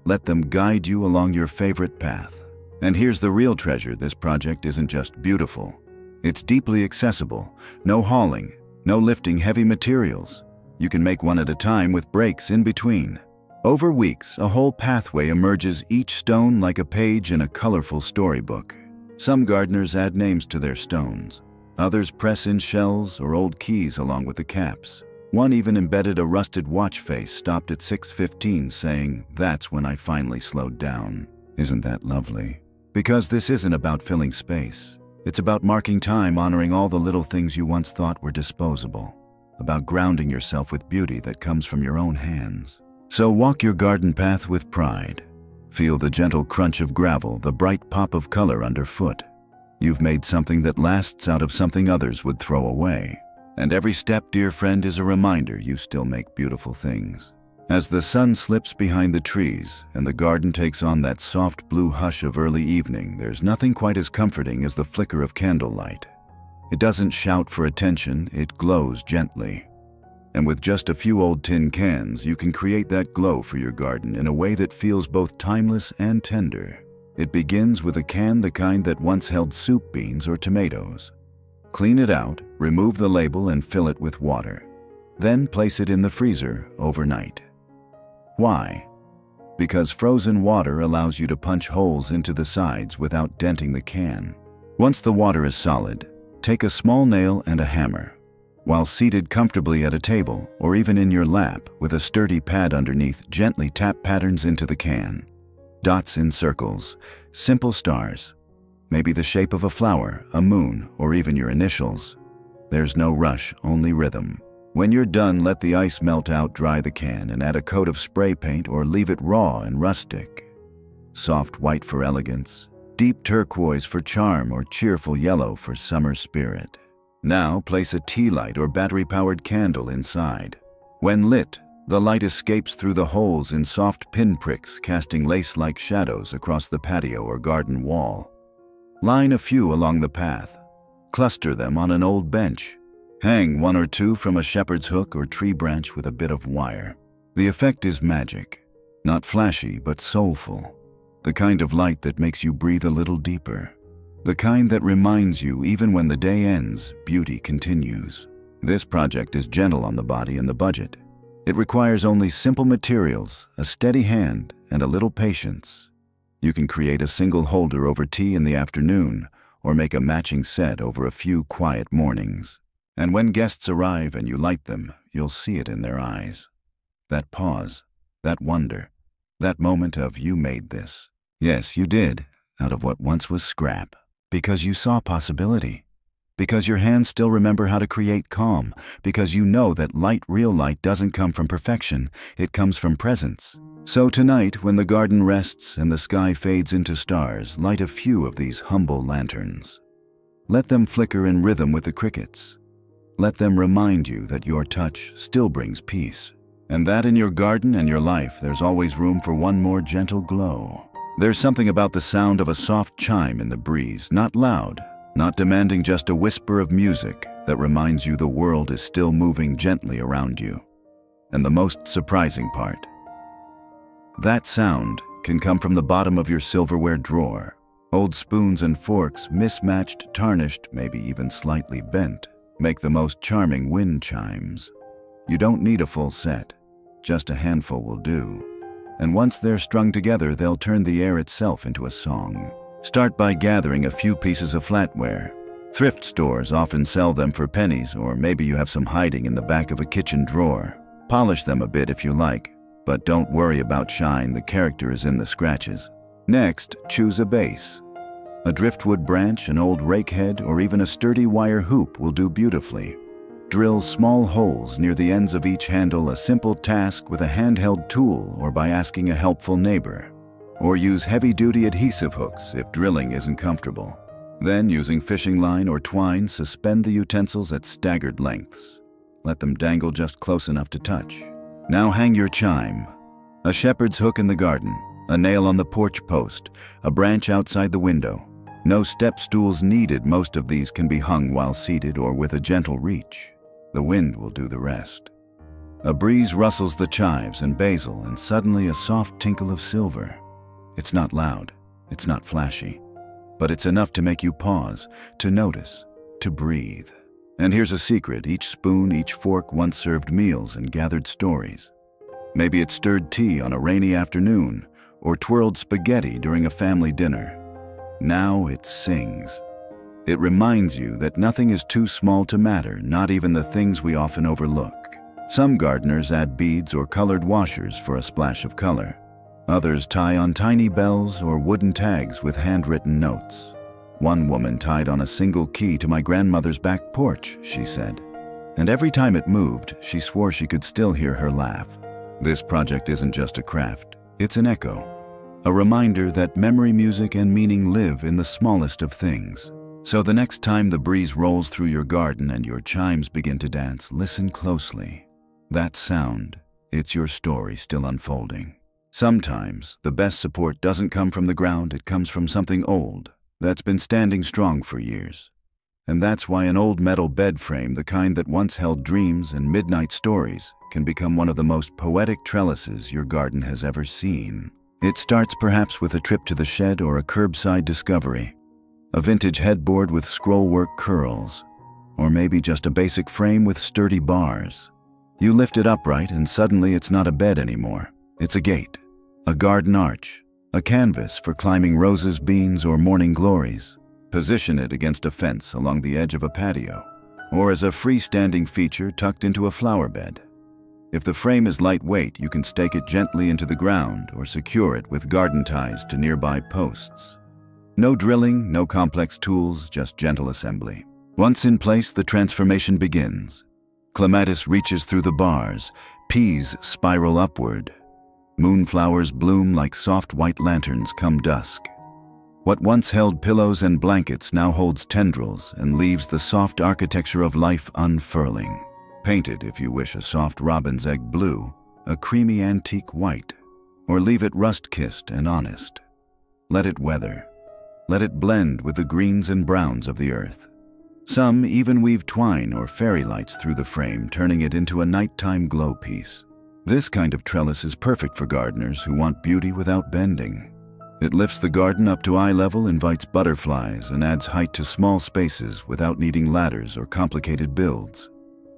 Let them guide you along your favorite path. And here's the real treasure: this project isn't just beautiful. It's deeply accessible. No hauling, no lifting heavy materials. You can make one at a time with breaks in between. Over weeks, a whole pathway emerges, each stone like a page in a colorful storybook. Some gardeners add names to their stones. Others press in shells or old keys along with the caps. One even embedded a rusted watch face stopped at 6:15, saying, "That's when I finally slowed down." Isn't that lovely? Because this isn't about filling space. It's about marking time, honoring all the little things you once thought were disposable. About grounding yourself with beauty that comes from your own hands. So walk your garden path with pride. Feel the gentle crunch of gravel, the bright pop of color underfoot. You've made something that lasts out of something others would throw away. And every step, dear friend, is a reminder you still make beautiful things. As the sun slips behind the trees and the garden takes on that soft blue hush of early evening, there's nothing quite as comforting as the flicker of candlelight. It doesn't shout for attention, it glows gently. And with just a few old tin cans, you can create that glow for your garden in a way that feels both timeless and tender. It begins with a can the kind that once held soup beans or tomatoes. Clean it out, remove the label and fill it with water. Then place it in the freezer overnight. Why? Because frozen water allows you to punch holes into the sides without denting the can. Once the water is solid, take a small nail and a hammer. While seated comfortably at a table or even in your lap with a sturdy pad underneath, gently tap patterns into the can. Dots in circles, simple stars, maybe the shape of a flower, a moon, or even your initials. There's no rush, only rhythm. When you're done, let the ice melt out, dry the can, and add a coat of spray paint or leave it raw and rustic. Soft white for elegance, deep turquoise for charm, or cheerful yellow for summer spirit. Now place a tea light or battery-powered candle inside. When lit, the light escapes through the holes in soft pinpricks, casting lace-like shadows across the patio or garden wall. Line a few along the path. Cluster them on an old bench. Hang one or two from a shepherd's hook or tree branch with a bit of wire. The effect is magic. Not flashy, but soulful. The kind of light that makes you breathe a little deeper. The kind that reminds you, even when the day ends, beauty continues. This project is gentle on the body and the budget. It requires only simple materials, a steady hand, and a little patience. You can create a single holder over tea in the afternoon, or make a matching set over a few quiet mornings. And when guests arrive and you light them, you'll see it in their eyes. That pause, that wonder, that moment of you made this. Yes, you did, out of what once was scrap. Because you saw possibility. Because your hands still remember how to create calm. Because you know that light, real light, doesn't come from perfection. It comes from presence. So tonight, when the garden rests and the sky fades into stars, light a few of these humble lanterns. Let them flicker in rhythm with the crickets. Let them remind you that your touch still brings peace. And that in your garden and your life, there's always room for one more gentle glow. There's something about the sound of a soft chime in the breeze, not loud, not demanding just a whisper of music, that reminds you the world is still moving gently around you. And the most surprising part, that sound can come from the bottom of your silverware drawer. Old spoons and forks, mismatched, tarnished, maybe even slightly bent, make the most charming wind chimes. You don't need a full set, just a handful will do. And once they're strung together, they'll turn the air itself into a song. Start by gathering a few pieces of flatware. Thrift stores often sell them for pennies, or maybe you have some hiding in the back of a kitchen drawer. Polish them a bit if you like, but don't worry about shine, the character is in the scratches. Next, choose a base. A driftwood branch, an old rake head, or even a sturdy wire hoop will do beautifully. Drill small holes near the ends of each handle, a simple task with a handheld tool or by asking a helpful neighbor. Or use heavy-duty adhesive hooks if drilling isn't comfortable. Then, using fishing line or twine, suspend the utensils at staggered lengths. Let them dangle just close enough to touch. Now hang your chime. A shepherd's hook in the garden, a nail on the porch post, a branch outside the window. No step stools needed, most of these can be hung while seated or with a gentle reach. The wind will do the rest. A breeze rustles the chives and basil, and suddenly a soft tinkle of silver. It's not loud, it's not flashy, but it's enough to make you pause, to notice, to breathe. And here's a secret: each spoon, each fork once served meals and gathered stories. Maybe it stirred tea on a rainy afternoon, or twirled spaghetti during a family dinner. Now it sings. It reminds you that nothing is too small to matter, not even the things we often overlook. Some gardeners add beads or colored washers for a splash of color. Others tie on tiny bells or wooden tags with handwritten notes. One woman tied on a single key to my grandmother's back porch, she said. And every time it moved, she swore she could still hear her laugh. This project isn't just a craft, it's an echo. a reminder that memory, music, and meaning live in the smallest of things. So the next time the breeze rolls through your garden and your chimes begin to dance, listen closely. That sound, it's your story still unfolding. Sometimes the best support doesn't come from the ground, it comes from something old that's been standing strong for years. And that's why an old metal bed frame, the kind that once held dreams and midnight stories, can become one of the most poetic trellises your garden has ever seen. It starts perhaps with a trip to the shed or a curbside discovery. A vintage headboard with scrollwork curls, or maybe just a basic frame with sturdy bars. You lift it upright and suddenly it's not a bed anymore. It's a gate, a garden arch, a canvas for climbing roses, beans, or morning glories. Position it against a fence along the edge of a patio, or as a freestanding feature tucked into a flower bed. If the frame is lightweight, you can stake it gently into the ground or secure it with garden ties to nearby posts. No drilling, no complex tools, just gentle assembly. Once in place, the transformation begins. Clematis reaches through the bars, peas spiral upward. Moonflowers bloom like soft white lanterns come dusk. What once held pillows and blankets now holds tendrils and leaves the soft architecture of life unfurling. Paint it, if you wish, a soft robin's egg blue, a creamy antique white, or leave it rust-kissed and honest. Let it weather. Let it blend with the greens and browns of the earth. Some even weave twine or fairy lights through the frame, turning it into a nighttime glow piece. This kind of trellis is perfect for gardeners who want beauty without bending. It lifts the garden up to eye level, invites butterflies, and adds height to small spaces without needing ladders or complicated builds.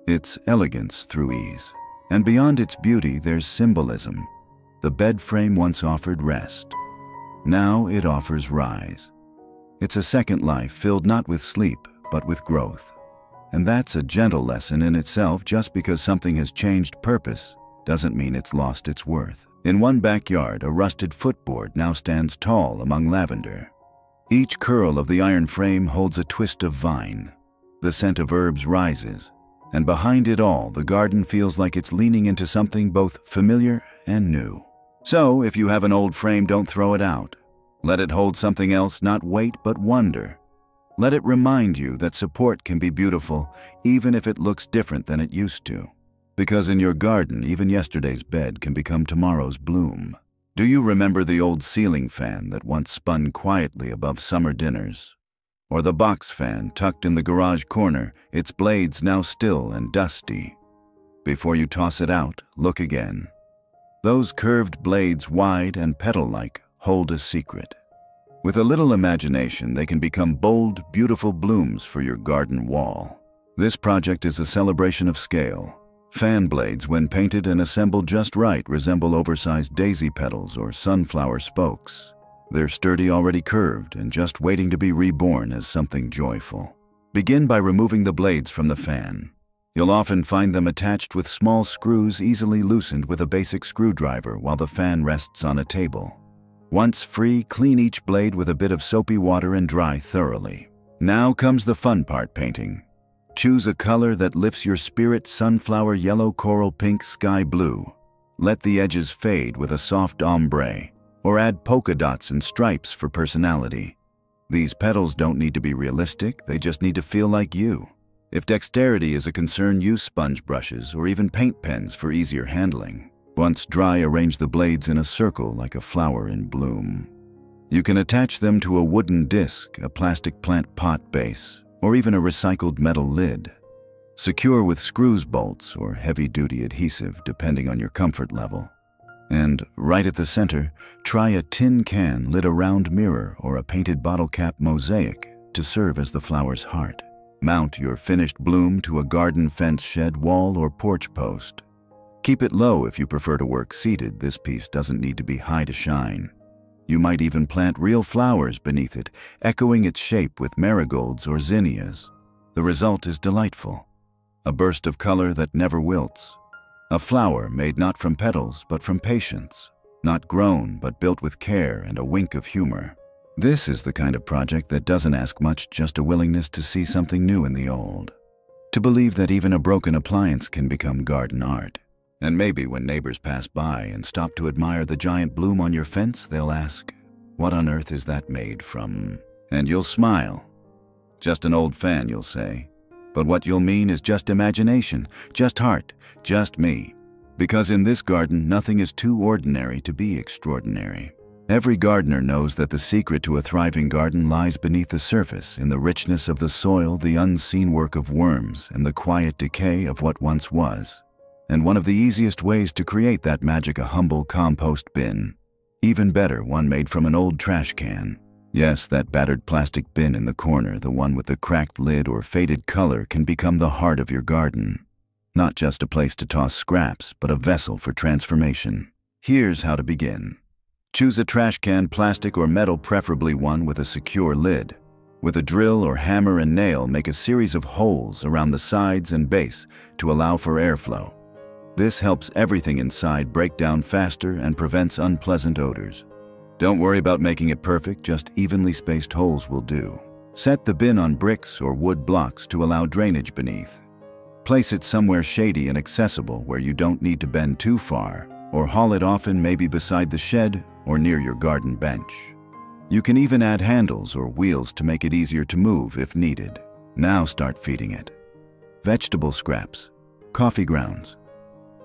It's elegance through ease. And beyond its beauty, there's symbolism. The bed frame once offered rest. Now it offers rise. It's a second life filled not with sleep, but with growth. And that's a gentle lesson in itself. Just because something has changed purpose doesn't mean it's lost its worth. In one backyard, a rusted footboard now stands tall among lavender. Each curl of the iron frame holds a twist of vine. The scent of herbs rises, and behind it all, the garden feels like it's leaning into something both familiar and new. So, if you have an old frame, don't throw it out. Let it hold something else, not weight, but wonder. Let it remind you that support can be beautiful, even if it looks different than it used to. Because in your garden, even yesterday's bed can become tomorrow's bloom. Do you remember the old ceiling fan that once spun quietly above summer dinners? Or the box fan tucked in the garage corner, its blades now still and dusty? Before you toss it out, look again. Those curved blades, wide and petal-like, hold a secret. With a little imagination, they can become bold, beautiful blooms for your garden wall. This project is a celebration of scale. Fan blades, when painted and assembled just right, resemble oversized daisy petals or sunflower spokes. They're sturdy, already curved, and just waiting to be reborn as something joyful. Begin by removing the blades from the fan. You'll often find them attached with small screws easily loosened with a basic screwdriver while the fan rests on a table. Once free, clean each blade with a bit of soapy water and dry thoroughly. Now comes the fun part: painting. Choose a color that lifts your spirit: sunflower yellow, coral pink, sky blue. Let the edges fade with a soft ombre, or add polka dots and stripes for personality. These petals don't need to be realistic, they just need to feel like you. If dexterity is a concern, use sponge brushes or even paint pens for easier handling. Once dry, arrange the blades in a circle like a flower in bloom. You can attach them to a wooden disc, a plastic plant pot base, or even a recycled metal lid. Secure with screws, bolts, or heavy-duty adhesive, depending on your comfort level. And right at the center, try a tin can lit a round mirror or a painted bottle cap mosaic to serve as the flower's heart. Mount your finished bloom to a garden fence, shed wall, or porch post. Keep it low if you prefer to work seated. This piece doesn't need to be high to shine. You might even plant real flowers beneath it, echoing its shape with marigolds or zinnias. The result is delightful. A burst of color that never wilts. A flower made not from petals, but from patience. Not grown, but built with care and a wink of humor. This is the kind of project that doesn't ask much, just a willingness to see something new in the old. To believe that even a broken appliance can become garden art. And maybe when neighbors pass by and stop to admire the giant bloom on your fence, they'll ask, "What on earth is that made from?" And you'll smile. "Just an old fan," you'll say. But what you'll mean is just imagination, just heart, just me. Because in this garden, nothing is too ordinary to be extraordinary. Every gardener knows that the secret to a thriving garden lies beneath the surface, in the richness of the soil, the unseen work of worms, and the quiet decay of what once was. And one of the easiest ways to create that magic, a humble compost bin. Even better, one made from an old trash can. Yes, that battered plastic bin in the corner, the one with the cracked lid or faded color, can become the heart of your garden. Not just a place to toss scraps, but a vessel for transformation. Here's how to begin. Choose a trash can, plastic or metal, preferably one with a secure lid. With a drill or hammer and nail, make a series of holes around the sides and base to allow for airflow. This helps everything inside break down faster and prevents unpleasant odors. Don't worry about making it perfect, just evenly spaced holes will do. Set the bin on bricks or wood blocks to allow drainage beneath. Place it somewhere shady and accessible where you don't need to bend too far, or haul it often, maybe beside the shed or near your garden bench. You can even add handles or wheels to make it easier to move if needed. Now start feeding it. Vegetable scraps, coffee grounds,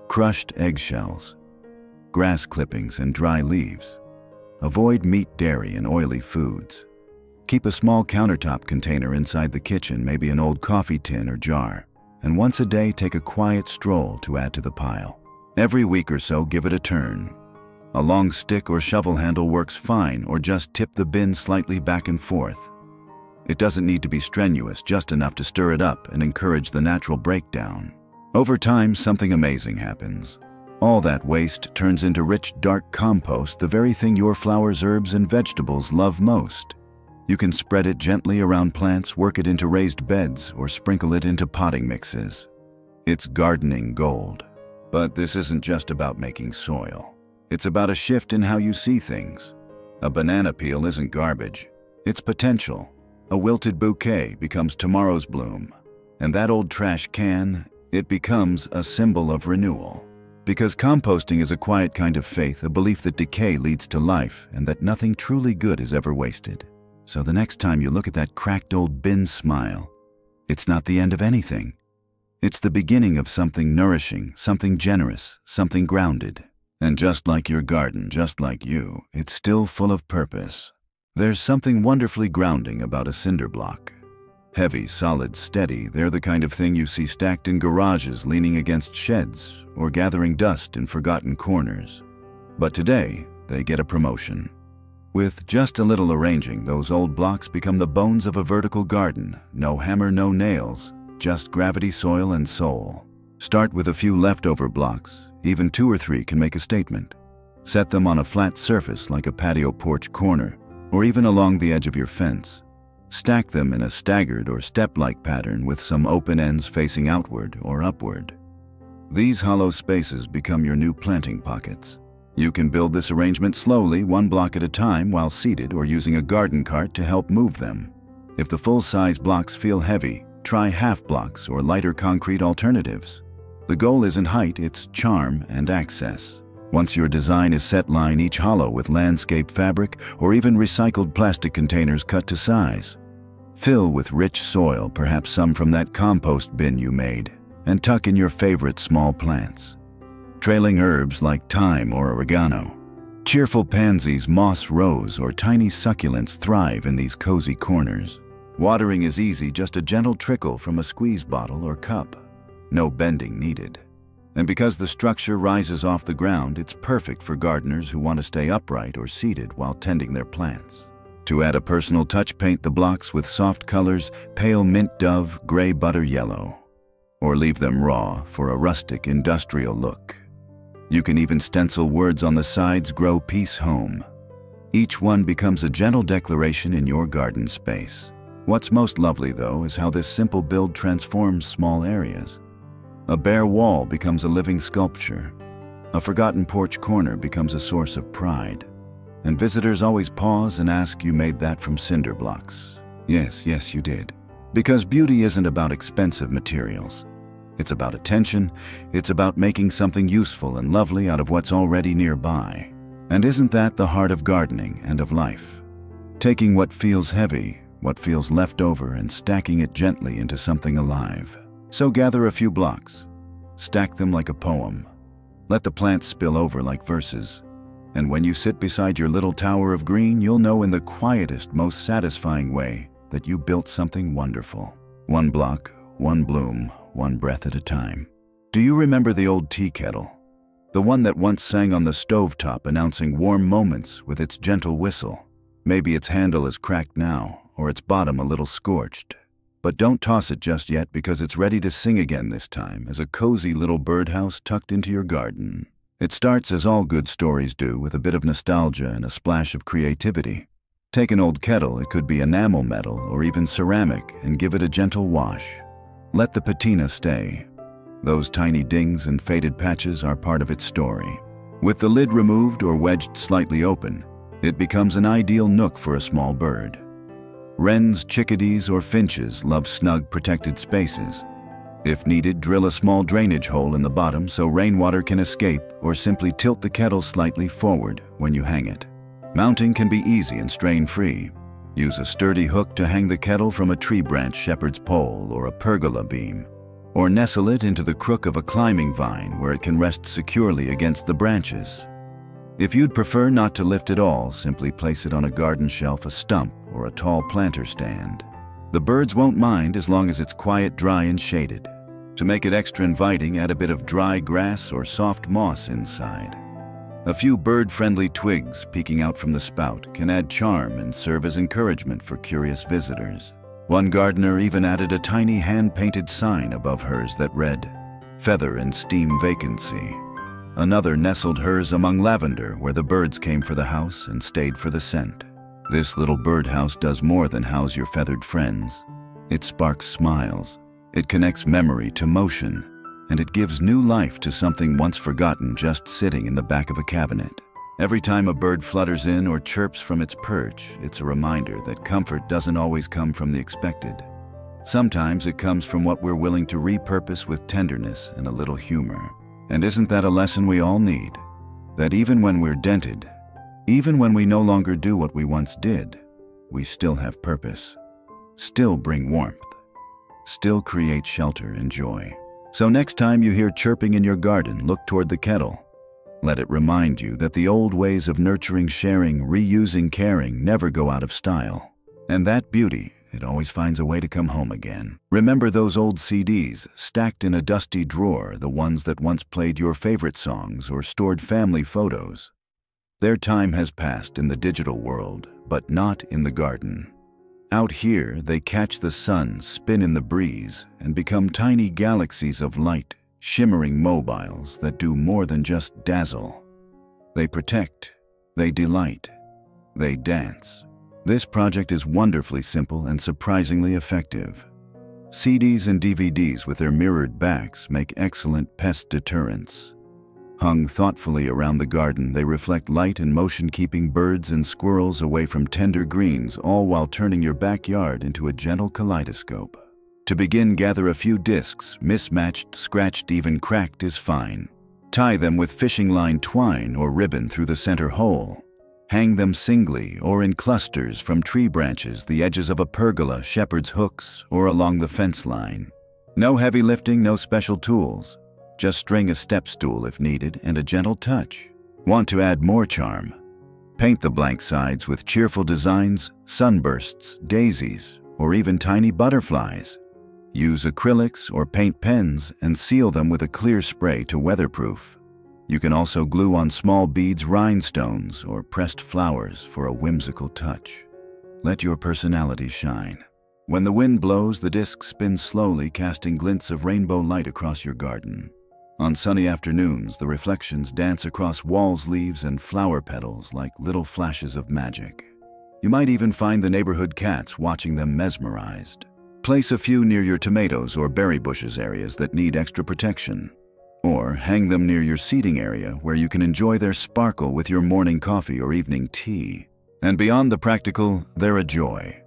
crushed eggshells, grass clippings and dry leaves. Avoid meat, dairy, and oily foods. Keep a small countertop container inside the kitchen, maybe an old coffee tin or jar. And once a day, take a quiet stroll to add to the pile. Every week or so, give it a turn. A long stick or shovel handle works fine, or just tip the bin slightly back and forth. It doesn't need to be strenuous, just enough to stir it up and encourage the natural breakdown. Over time, something amazing happens. All that waste turns into rich, dark compost, the very thing your flowers, herbs, and vegetables love most. You can spread it gently around plants, work it into raised beds, or sprinkle it into potting mixes. It's gardening gold. But this isn't just about making soil. It's about a shift in how you see things. A banana peel isn't garbage. It's potential. A wilted bouquet becomes tomorrow's bloom. And that old trash can, it becomes a symbol of renewal. Because composting is a quiet kind of faith, a belief that decay leads to life and that nothing truly good is ever wasted. So the next time you look at that cracked old bin, smile. It's not the end of anything. It's the beginning of something nourishing, something generous, something grounded. And just like your garden, just like you, it's still full of purpose. There's something wonderfully grounding about a cinder block. Heavy, solid, steady, they're the kind of thing you see stacked in garages, leaning against sheds, or gathering dust in forgotten corners. But today, they get a promotion. With just a little arranging, those old blocks become the bones of a vertical garden. No hammer, no nails, just gravity, soil, and soul. Start with a few leftover blocks. Even 2 or 3 can make a statement. Set them on a flat surface like a patio porch corner, or even along the edge of your fence. Stack them in a staggered or step-like pattern with some open ends facing outward or upward. These hollow spaces become your new planting pockets. You can build this arrangement slowly, 1 block at a time, while seated or using a garden cart to help move them. If the full-size blocks feel heavy, try half blocks or lighter concrete alternatives. The goal isn't height, it's charm and access. Once your design is set, line each hollow with landscape fabric or even recycled plastic containers cut to size. Fill with rich soil, perhaps some from that compost bin you made, and tuck in your favorite small plants. Trailing herbs like thyme or oregano. Cheerful pansies, moss rose, or tiny succulents thrive in these cozy corners. Watering is easy, just a gentle trickle from a squeeze bottle or cup. No bending needed. And because the structure rises off the ground, it's perfect for gardeners who want to stay upright or seated while tending their plants. To add a personal touch, paint the blocks with soft colors, pale mint dove, gray butter yellow. Or leave them raw for a rustic, industrial look. You can even stencil words on the sides, grow peace home. Each one becomes a gentle declaration in your garden space. What's most lovely, though, is how this simple build transforms small areas. A bare wall becomes a living sculpture. A forgotten porch corner becomes a source of pride. And visitors always pause and ask, "You made that from cinder blocks?" Yes, you did. Because beauty isn't about expensive materials. It's about attention. It's about making something useful and lovely out of what's already nearby. And isn't that the heart of gardening and of life? Taking what feels heavy, what feels left over, and stacking it gently into something alive. So gather a few blocks. Stack them like a poem. Let the plants spill over like verses. And when you sit beside your little tower of green, you'll know in the quietest, most satisfying way that you built something wonderful. One block, one bloom, one breath at a time. Do you remember the old tea kettle? The one that once sang on the stovetop, announcing warm moments with its gentle whistle. Maybe its handle is cracked now, or its bottom a little scorched. But don't toss it just yet, because it's ready to sing again this time as a cozy little birdhouse tucked into your garden. It starts as all good stories do, with a bit of nostalgia and a splash of creativity. Take an old kettle, it could be enamel metal or even ceramic, and give it a gentle wash. Let the patina stay. Those tiny dings and faded patches are part of its story. With the lid removed or wedged slightly open, it becomes an ideal nook for a small bird. Wrens, chickadees, or finches love snug, protected spaces. If needed, drill a small drainage hole in the bottom so rainwater can escape, or simply tilt the kettle slightly forward when you hang it. Mounting can be easy and strain-free. Use a sturdy hook to hang the kettle from a tree branch, shepherd's pole, or a pergola beam. Or nestle it into the crook of a climbing vine where it can rest securely against the branches. If you'd prefer not to lift at all, simply place it on a garden shelf, a stump, or a tall planter stand. The birds won't mind as long as it's quiet, dry, and shaded. To make it extra inviting, add a bit of dry grass or soft moss inside. A few bird-friendly twigs peeking out from the spout can add charm and serve as encouragement for curious visitors. One gardener even added a tiny hand-painted sign above hers that read, "Feather and Steam Vacancy." Another nestled hers among lavender, where the birds came for the house and stayed for the scent. This little birdhouse does more than house your feathered friends. It sparks smiles, it connects memory to motion, and it gives new life to something once forgotten just sitting in the back of a cabinet. Every time a bird flutters in or chirps from its perch, it's a reminder that comfort doesn't always come from the expected. Sometimes it comes from what we're willing to repurpose with tenderness and a little humor. And isn't that a lesson we all need? That even when we're dented, even when we no longer do what we once did, we still have purpose, still bring warmth, still create shelter and joy. So next time you hear chirping in your garden, look toward the kettle. Let it remind you that the old ways of nurturing, sharing, reusing, caring never go out of style. And that beauty, it always finds a way to come home again. Remember those old CDs stacked in a dusty drawer, the ones that once played your favorite songs or stored family photos? Their time has passed in the digital world, but not in the garden. Out here, they catch the sun, spin in the breeze, and become tiny galaxies of light, shimmering mobiles that do more than just dazzle. They protect, they delight, they dance. This project is wonderfully simple and surprisingly effective. CDs and DVDs with their mirrored backs make excellent pest deterrents. Hung thoughtfully around the garden, they reflect light and motion, keeping birds and squirrels away from tender greens, all while turning your backyard into a gentle kaleidoscope. To begin, gather a few discs. Mismatched, scratched, even cracked is fine. Tie them with fishing line twine or ribbon through the center hole. Hang them singly or in clusters from tree branches, the edges of a pergola, shepherd's hooks, or along the fence line. No heavy lifting, no special tools. Just string a step stool if needed and a gentle touch. Want to add more charm? Paint the blank sides with cheerful designs, sunbursts, daisies, or even tiny butterflies. Use acrylics or paint pens and seal them with a clear spray to weatherproof. You can also glue on small beads, rhinestones, or pressed flowers for a whimsical touch. Let your personality shine. When the wind blows, the disc spins slowly, casting glints of rainbow light across your garden. On sunny afternoons, the reflections dance across walls, leaves, and flower petals like little flashes of magic. You might even find the neighborhood cats watching them mesmerized. Place a few near your tomatoes or berry bushes areas that need extra protection. Or hang them near your seating area where you can enjoy their sparkle with your morning coffee or evening tea. And beyond the practical, they're a joy.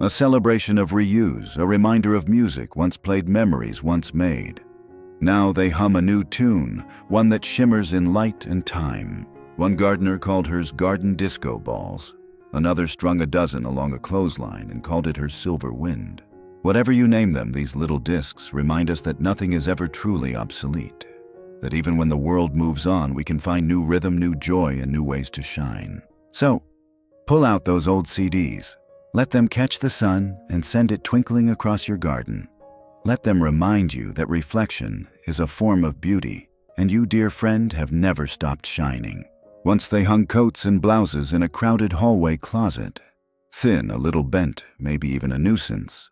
A celebration of reuse, a reminder of music once played, memories once made. Now they hum a new tune, one that shimmers in light and time. One gardener called hers garden disco balls. Another strung a dozen along a clothesline and called it her silver wind. Whatever you name them, these little discs remind us that nothing is ever truly obsolete. That even when the world moves on, we can find new rhythm, new joy, and new ways to shine. So, pull out those old CDs. Let them catch the sun and send it twinkling across your garden. Let them remind you that reflection is a form of beauty, and you, dear friend, have never stopped shining. Once they hung coats and blouses in a crowded hallway closet. Thin, a little bent, maybe even a nuisance.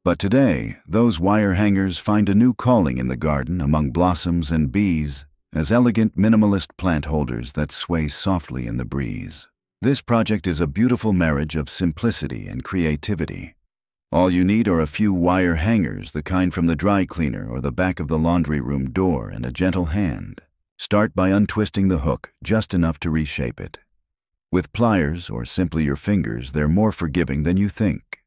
But today, those wire hangers find a new calling in the garden among blossoms and bees as elegant minimalist plant holders that sway softly in the breeze. This project is a beautiful marriage of simplicity and creativity. All you need are a few wire hangers, the kind from the dry cleaner or the back of the laundry room door, and a gentle hand. Start by untwisting the hook just enough to reshape it. With pliers or simply your fingers, they're more forgiving than you think.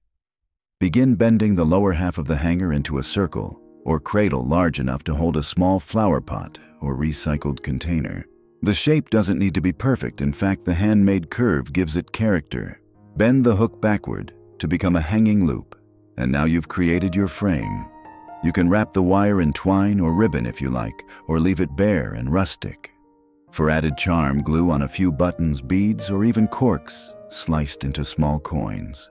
Begin bending the lower half of the hanger into a circle or cradle large enough to hold a small flower pot or recycled container. The shape doesn't need to be perfect. In fact, the handmade curve gives it character. Bend the hook backward to become a hanging loop, and now you've created your frame. You can wrap the wire in twine or ribbon if you like, or leave it bare and rustic. For added charm, glue on a few buttons, beads, or even corks sliced into small coins.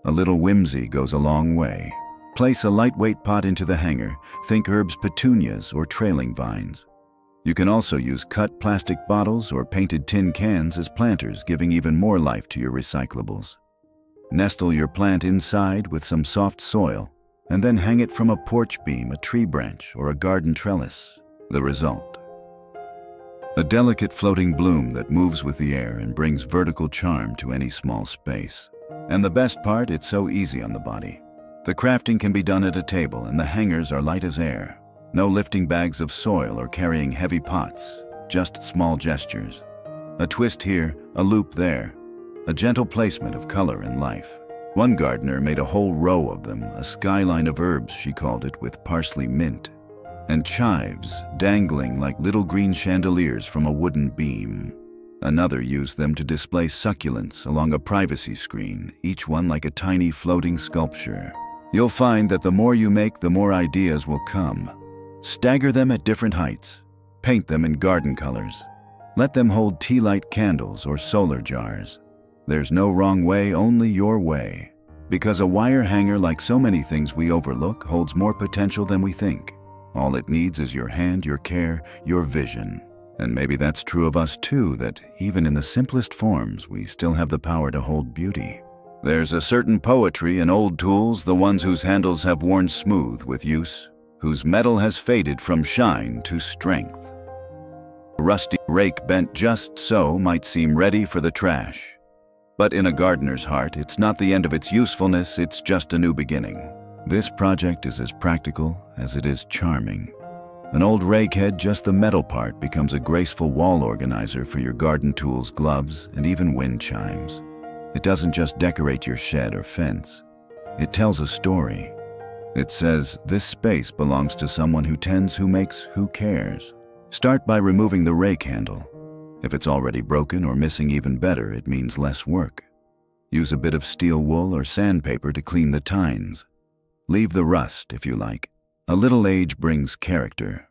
A little whimsy goes a long way. Place a lightweight pot into the hanger. Think herbs, petunias, or trailing vines. You can also use cut plastic bottles or painted tin cans as planters, giving even more life to your recyclables. Nestle your plant inside with some soft soil, and then hang it from a porch beam, a tree branch, or a garden trellis. The result: a delicate floating bloom that moves with the air and brings vertical charm to any small space. And the best part, it's so easy on the body. The crafting can be done at a table, and the hangers are light as air. No lifting bags of soil or carrying heavy pots, just small gestures. A twist here, a loop there, a gentle placement of color and life. One gardener made a whole row of them, a skyline of herbs, she called it, with parsley, mint, and chives dangling like little green chandeliers from a wooden beam. Another used them to display succulents along a privacy screen, each one like a tiny floating sculpture. You'll find that the more you make, the more ideas will come. Stagger them at different heights. Paint them in garden colors. Let them hold tea light candles or solar jars. There's no wrong way, only your way. Because a wire hanger, like so many things we overlook, holds more potential than we think. All it needs is your hand, your care, your vision. And maybe that's true of us too, that even in the simplest forms, we still have the power to hold beauty. There's a certain poetry in old tools, the ones whose handles have worn smooth with use, whose metal has faded from shine to strength. A rusty rake bent just so might seem ready for the trash. But in a gardener's heart, it's not the end of its usefulness, it's just a new beginning. This project is as practical as it is charming. An old rake head, just the metal part, becomes a graceful wall organizer for your garden tools, gloves, and even wind chimes. It doesn't just decorate your shed or fence. It tells a story. It says, this space belongs to someone who tends, who makes, who cares. Start by removing the rake handle. If it's already broken or missing, even better, it means less work. Use a bit of steel wool or sandpaper to clean the tines. Leave the rust if you like. A little age brings character.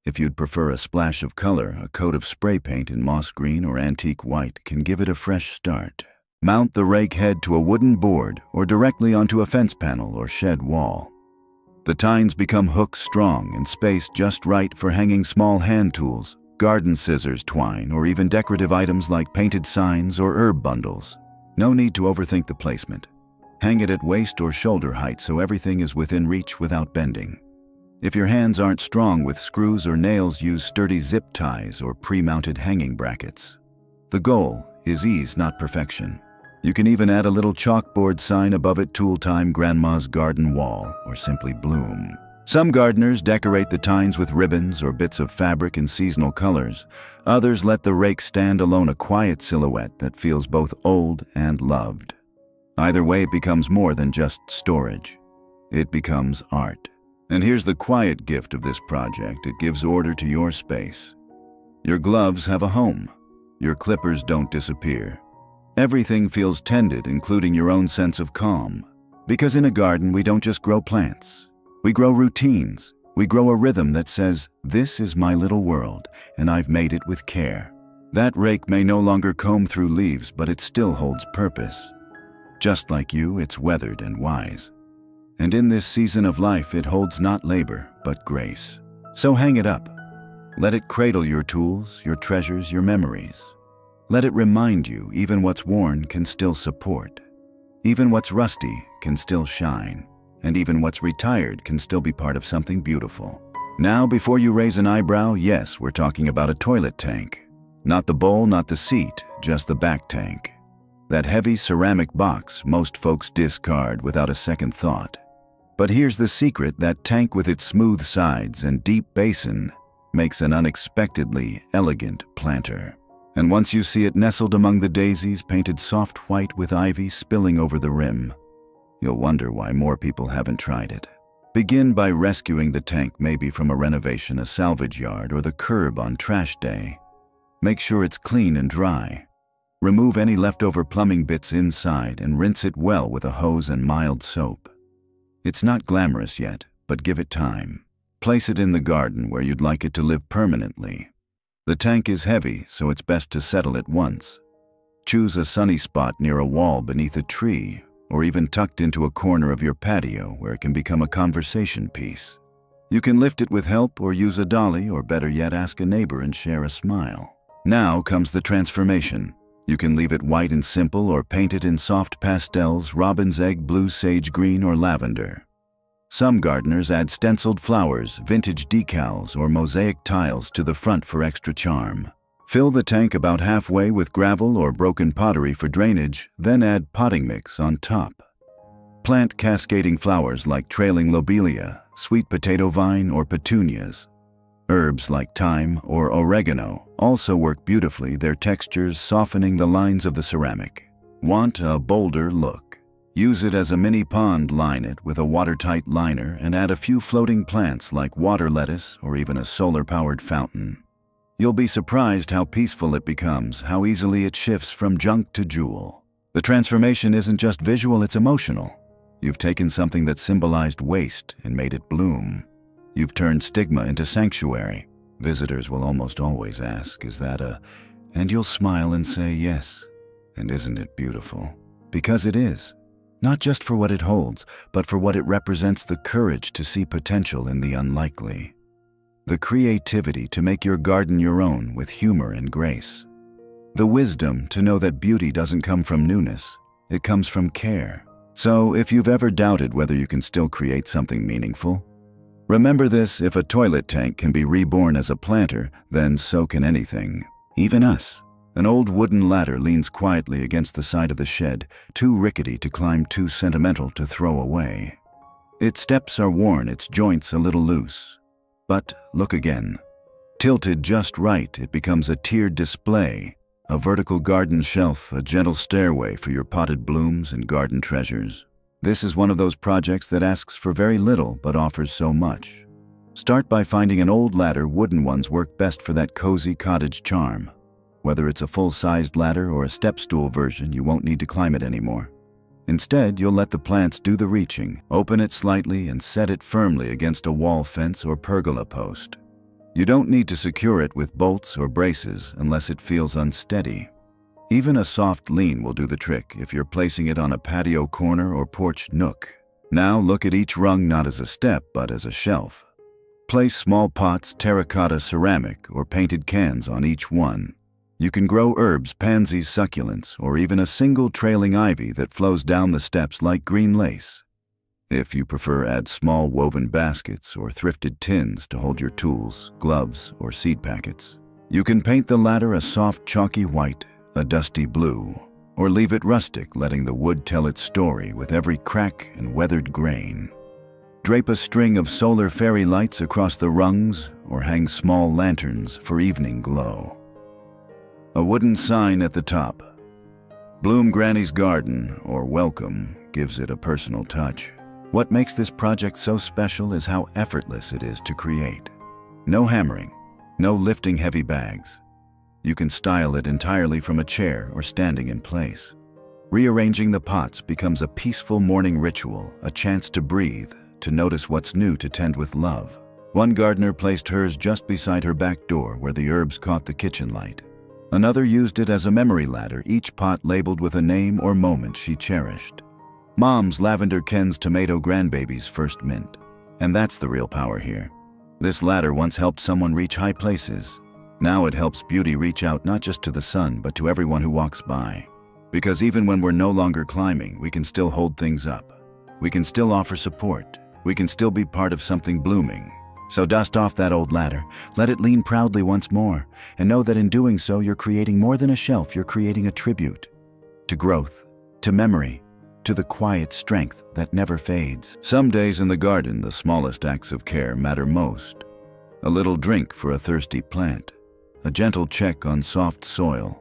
If you'd prefer a splash of color, a coat of spray paint in moss green or antique white can give it a fresh start. Mount the rake head to a wooden board or directly onto a fence panel or shed wall. The tines become hook strong and spaced just right for hanging small hand tools, garden scissors, twine, or even decorative items like painted signs or herb bundles. No need to overthink the placement. Hang it at waist or shoulder height so everything is within reach without bending. If your hands aren't strong with screws or nails, use sturdy zip ties or pre-mounted hanging brackets. The goal is ease, not perfection. You can even add a little chalkboard sign above it, tool time, grandma's garden wall, or simply bloom. Some gardeners decorate the tines with ribbons or bits of fabric in seasonal colors. Others let the rake stand alone, a quiet silhouette that feels both old and loved. Either way, it becomes more than just storage. It becomes art. And here's the quiet gift of this project. It gives order to your space. Your gloves have a home. Your clippers don't disappear. Everything feels tended, including your own sense of calm. Because in a garden, we don't just grow plants. We grow routines. We grow a rhythm that says, this is my little world, and I've made it with care. That rake may no longer comb through leaves, but it still holds purpose. Just like you, it's weathered and wise. And in this season of life, it holds not labor, but grace. So hang it up. Let it cradle your tools, your treasures, your memories. Let it remind you, even what's worn can still support. Even what's rusty can still shine. And even what's retired can still be part of something beautiful. Now, before you raise an eyebrow, yes, we're talking about a toilet tank. Not the bowl, not the seat, just the back tank. That heavy ceramic box most folks discard without a second thought. But here's the secret: that tank with its smooth sides and deep basin makes an unexpectedly elegant planter. And once you see it nestled among the daisies, painted soft white with ivy spilling over the rim, you'll wonder why more people haven't tried it. Begin by rescuing the tank, maybe from a renovation, a salvage yard, or the curb on trash day. Make sure it's clean and dry. Remove any leftover plumbing bits inside and rinse it well with a hose and mild soap. It's not glamorous yet, but give it time. Place it in the garden where you'd like it to live permanently. The tank is heavy, so it's best to settle it once. Choose a sunny spot near a wall, beneath a tree, or even tucked into a corner of your patio where it can become a conversation piece. You can lift it with help or use a dolly, or better yet, ask a neighbor and share a smile. Now comes the transformation. You can leave it white and simple, or paint it in soft pastels, robin's egg blue, sage green, or lavender. Some gardeners add stenciled flowers, vintage decals, or mosaic tiles to the front for extra charm. Fill the tank about halfway with gravel or broken pottery for drainage, then add potting mix on top. Plant cascading flowers like trailing lobelia, sweet potato vine, or petunias. Herbs like thyme or oregano also work beautifully, their textures softening the lines of the ceramic. Want a bolder look? Use it as a mini pond, line it with a watertight liner, and add a few floating plants like water lettuce or even a solar-powered fountain. You'll be surprised how peaceful it becomes, how easily it shifts from junk to jewel. The transformation isn't just visual, it's emotional. You've taken something that symbolized waste and made it bloom. You've turned stigma into sanctuary. Visitors will almost always ask, is that a... And you'll smile and say yes. And isn't it beautiful? Because it is. Not just for what it holds, but for what it represents: the courage to see potential in the unlikely. The creativity to make your garden your own with humor and grace. The wisdom to know that beauty doesn't come from newness, it comes from care. So if you've ever doubted whether you can still create something meaningful, remember this: if a toilet tank can be reborn as a planter, then so can anything, even us. An old wooden ladder leans quietly against the side of the shed, too rickety to climb, too sentimental to throw away. Its steps are worn, its joints a little loose. But look again. Tilted just right, it becomes a tiered display, a vertical garden shelf, a gentle stairway for your potted blooms and garden treasures. This is one of those projects that asks for very little but offers so much. Start by finding an old ladder. Wooden ones work best for that cozy cottage charm. Whether it's a full-sized ladder or a step stool version, you won't need to climb it anymore. Instead, you'll let the plants do the reaching. Open it slightly and set it firmly against a wall fence or pergola post. You don't need to secure it with bolts or braces unless it feels unsteady. Even a soft lean will do the trick if you're placing it on a patio corner or porch nook. Now look at each rung not as a step but as a shelf. Place small pots, terracotta, ceramic, or painted cans on each one. You can grow herbs, pansies, succulents, or even a single trailing ivy that flows down the steps like green lace. If you prefer, add small woven baskets or thrifted tins to hold your tools, gloves, or seed packets. You can paint the ladder a soft chalky white, a dusty blue, or leave it rustic, letting the wood tell its story with every crack and weathered grain. Drape a string of solar fairy lights across the rungs, or hang small lanterns for evening glow. A wooden sign at the top. Bloom Granny's Garden or Welcome gives it a personal touch. What makes this project so special is how effortless it is to create. No hammering, no lifting heavy bags. You can style it entirely from a chair or standing in place. Rearranging the pots becomes a peaceful morning ritual, a chance to breathe, to notice what's new, to tend with love. One gardener placed hers just beside her back door where the herbs caught the kitchen light. Another used it as a memory ladder, each pot labeled with a name or moment she cherished. Mom's lavender Ken's tomato grandbaby's first mint. And that's the real power here. This ladder once helped someone reach high places. Now it helps beauty reach out not just to the sun, but to everyone who walks by. Because even when we're no longer climbing, we can still hold things up. We can still offer support. We can still be part of something blooming. So dust off that old ladder, let it lean proudly once more, and know that in doing so, you're creating more than a shelf, you're creating a tribute to growth, to memory, to the quiet strength that never fades. Some days in the garden, the smallest acts of care matter most. A little drink for a thirsty plant, a gentle check on soft soil,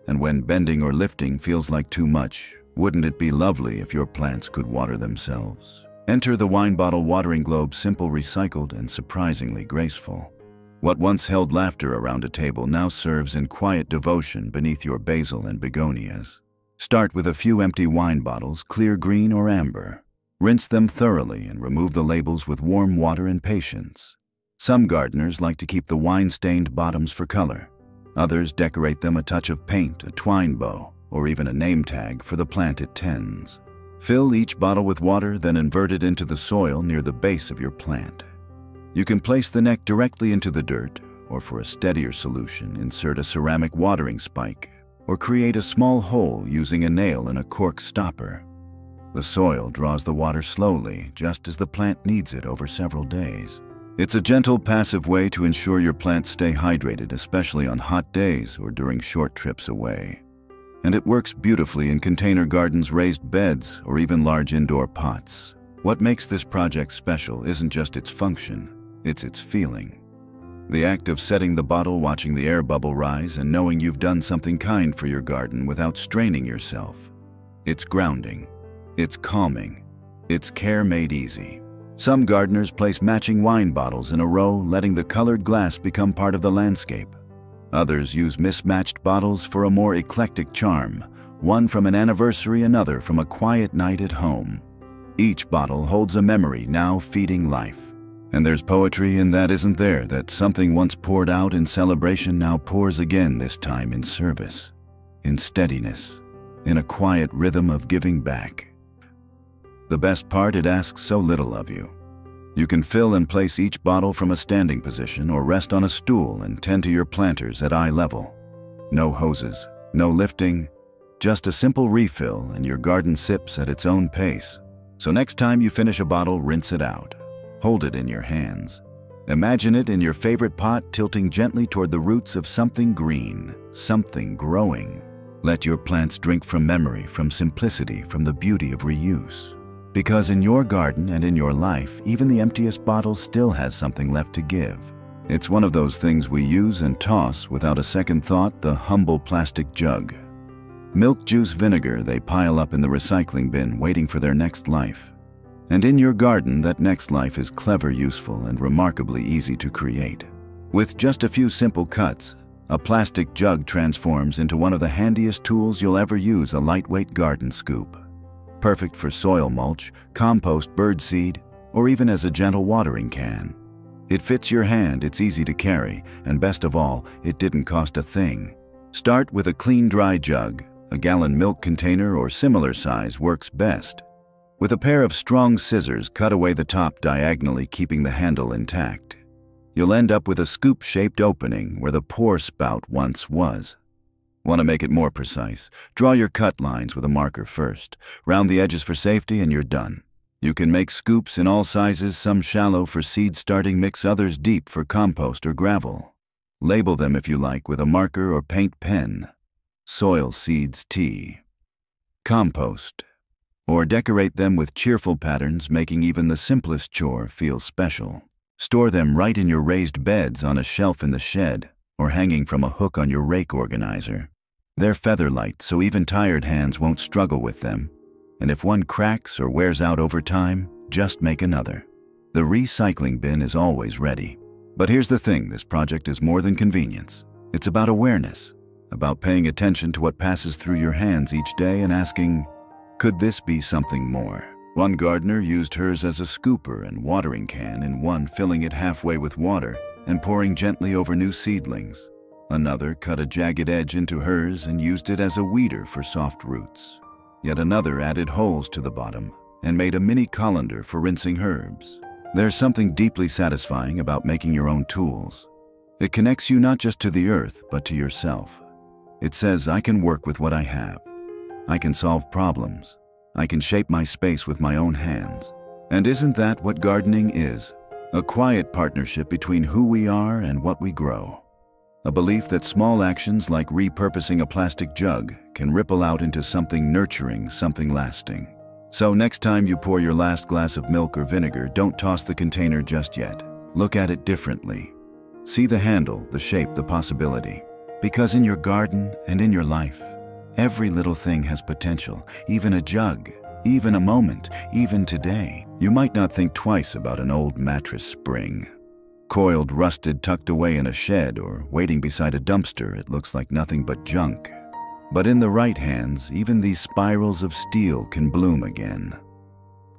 and when bending or lifting feels like too much, wouldn't it be lovely if your plants could water themselves? Enter the wine bottle watering globe, simple, recycled, and surprisingly graceful. What once held laughter around a table now serves in quiet devotion beneath your basil and begonias. Start with a few empty wine bottles, clear, green, or amber. Rinse them thoroughly and remove the labels with warm water and patience. Some gardeners like to keep the wine-stained bottoms for color. Others decorate them a touch of paint, a twine bow, or even a name tag for the plant it tends. Fill each bottle with water, then invert it into the soil near the base of your plant. You can place the neck directly into the dirt, or for a steadier solution, insert a ceramic watering spike, or create a small hole using a nail and a cork stopper. The soil draws the water slowly, just as the plant needs it over several days. It's a gentle, passive way to ensure your plants stay hydrated, especially on hot days or during short trips away. And it works beautifully in container gardens, raised beds, or even large indoor pots. What makes this project special isn't just its function, it's its feeling. The act of setting the bottle, watching the air bubble rise, and knowing you've done something kind for your garden without straining yourself. It's grounding. It's calming. It's care made easy. Some gardeners place matching wine bottles in a row, letting the colored glass become part of the landscape. Others use mismatched bottles for a more eclectic charm, one from an anniversary, another from a quiet night at home. Each bottle holds a memory now feeding life. And there's poetry in that, isn't there? That something once poured out in celebration now pours again, this time in service, in steadiness, in a quiet rhythm of giving back. The best part, it asks so little of you. You can fill and place each bottle from a standing position or rest on a stool and tend to your planters at eye level. No hoses, no lifting, just a simple refill, and your garden sips at its own pace. So next time you finish a bottle, rinse it out. Hold it in your hands. Imagine it in your favorite pot, tilting gently toward the roots of something green, something growing. Let your plants drink from memory, from simplicity, from the beauty of reuse. Because in your garden and in your life, even the emptiest bottle still has something left to give. It's one of those things we use and toss without a second thought, the humble plastic jug. Milk, juice, vinegar, they pile up in the recycling bin, waiting for their next life. And in your garden, that next life is clever, useful, and remarkably easy to create. With just a few simple cuts, a plastic jug transforms into one of the handiest tools you'll ever use, a lightweight garden scoop. Perfect for soil mulch, compost, birdseed, or even as a gentle watering can. It fits your hand, it's easy to carry, and best of all, it didn't cost a thing. Start with a clean, dry jug. A gallon milk container or similar size works best. With a pair of strong scissors, cut away the top diagonally, keeping the handle intact. You'll end up with a scoop-shaped opening where the pour spout once was. Want to make it more precise? Draw your cut lines with a marker first. Round the edges for safety and you're done. You can make scoops in all sizes, some shallow for seed starting mix, others deep for compost or gravel. Label them if you like with a marker or paint pen. Soil seeds tea. Compost. Or decorate them with cheerful patterns, making even the simplest chore feel special. Store them right in your raised beds, on a shelf in the shed, or hanging from a hook on your rake organizer. They're feather-light, so even tired hands won't struggle with them. And if one cracks or wears out over time, just make another. The recycling bin is always ready. But here's the thing, this project is more than convenience. It's about awareness, about paying attention to what passes through your hands each day and asking, could this be something more? One gardener used hers as a scooper and watering can in one, filling it halfway with water and pouring gently over new seedlings. Another cut a jagged edge into hers and used it as a weeder for soft roots. Yet another added holes to the bottom and made a mini colander for rinsing herbs. There's something deeply satisfying about making your own tools. It connects you not just to the earth, but to yourself. It says, I can work with what I have. I can solve problems. I can shape my space with my own hands. And isn't that what gardening is? A quiet partnership between who we are and what we grow. A belief that small actions like repurposing a plastic jug can ripple out into something nurturing, something lasting. So next time you pour your last glass of milk or vinegar, don't toss the container just yet. Look at it differently. See the handle, the shape, the possibility. Because in your garden and in your life, every little thing has potential, even a jug, even a moment, even today. You might not think twice about an old mattress spring. Coiled, rusted, tucked away in a shed or waiting beside a dumpster, it looks like nothing but junk. But in the right hands, even these spirals of steel can bloom again.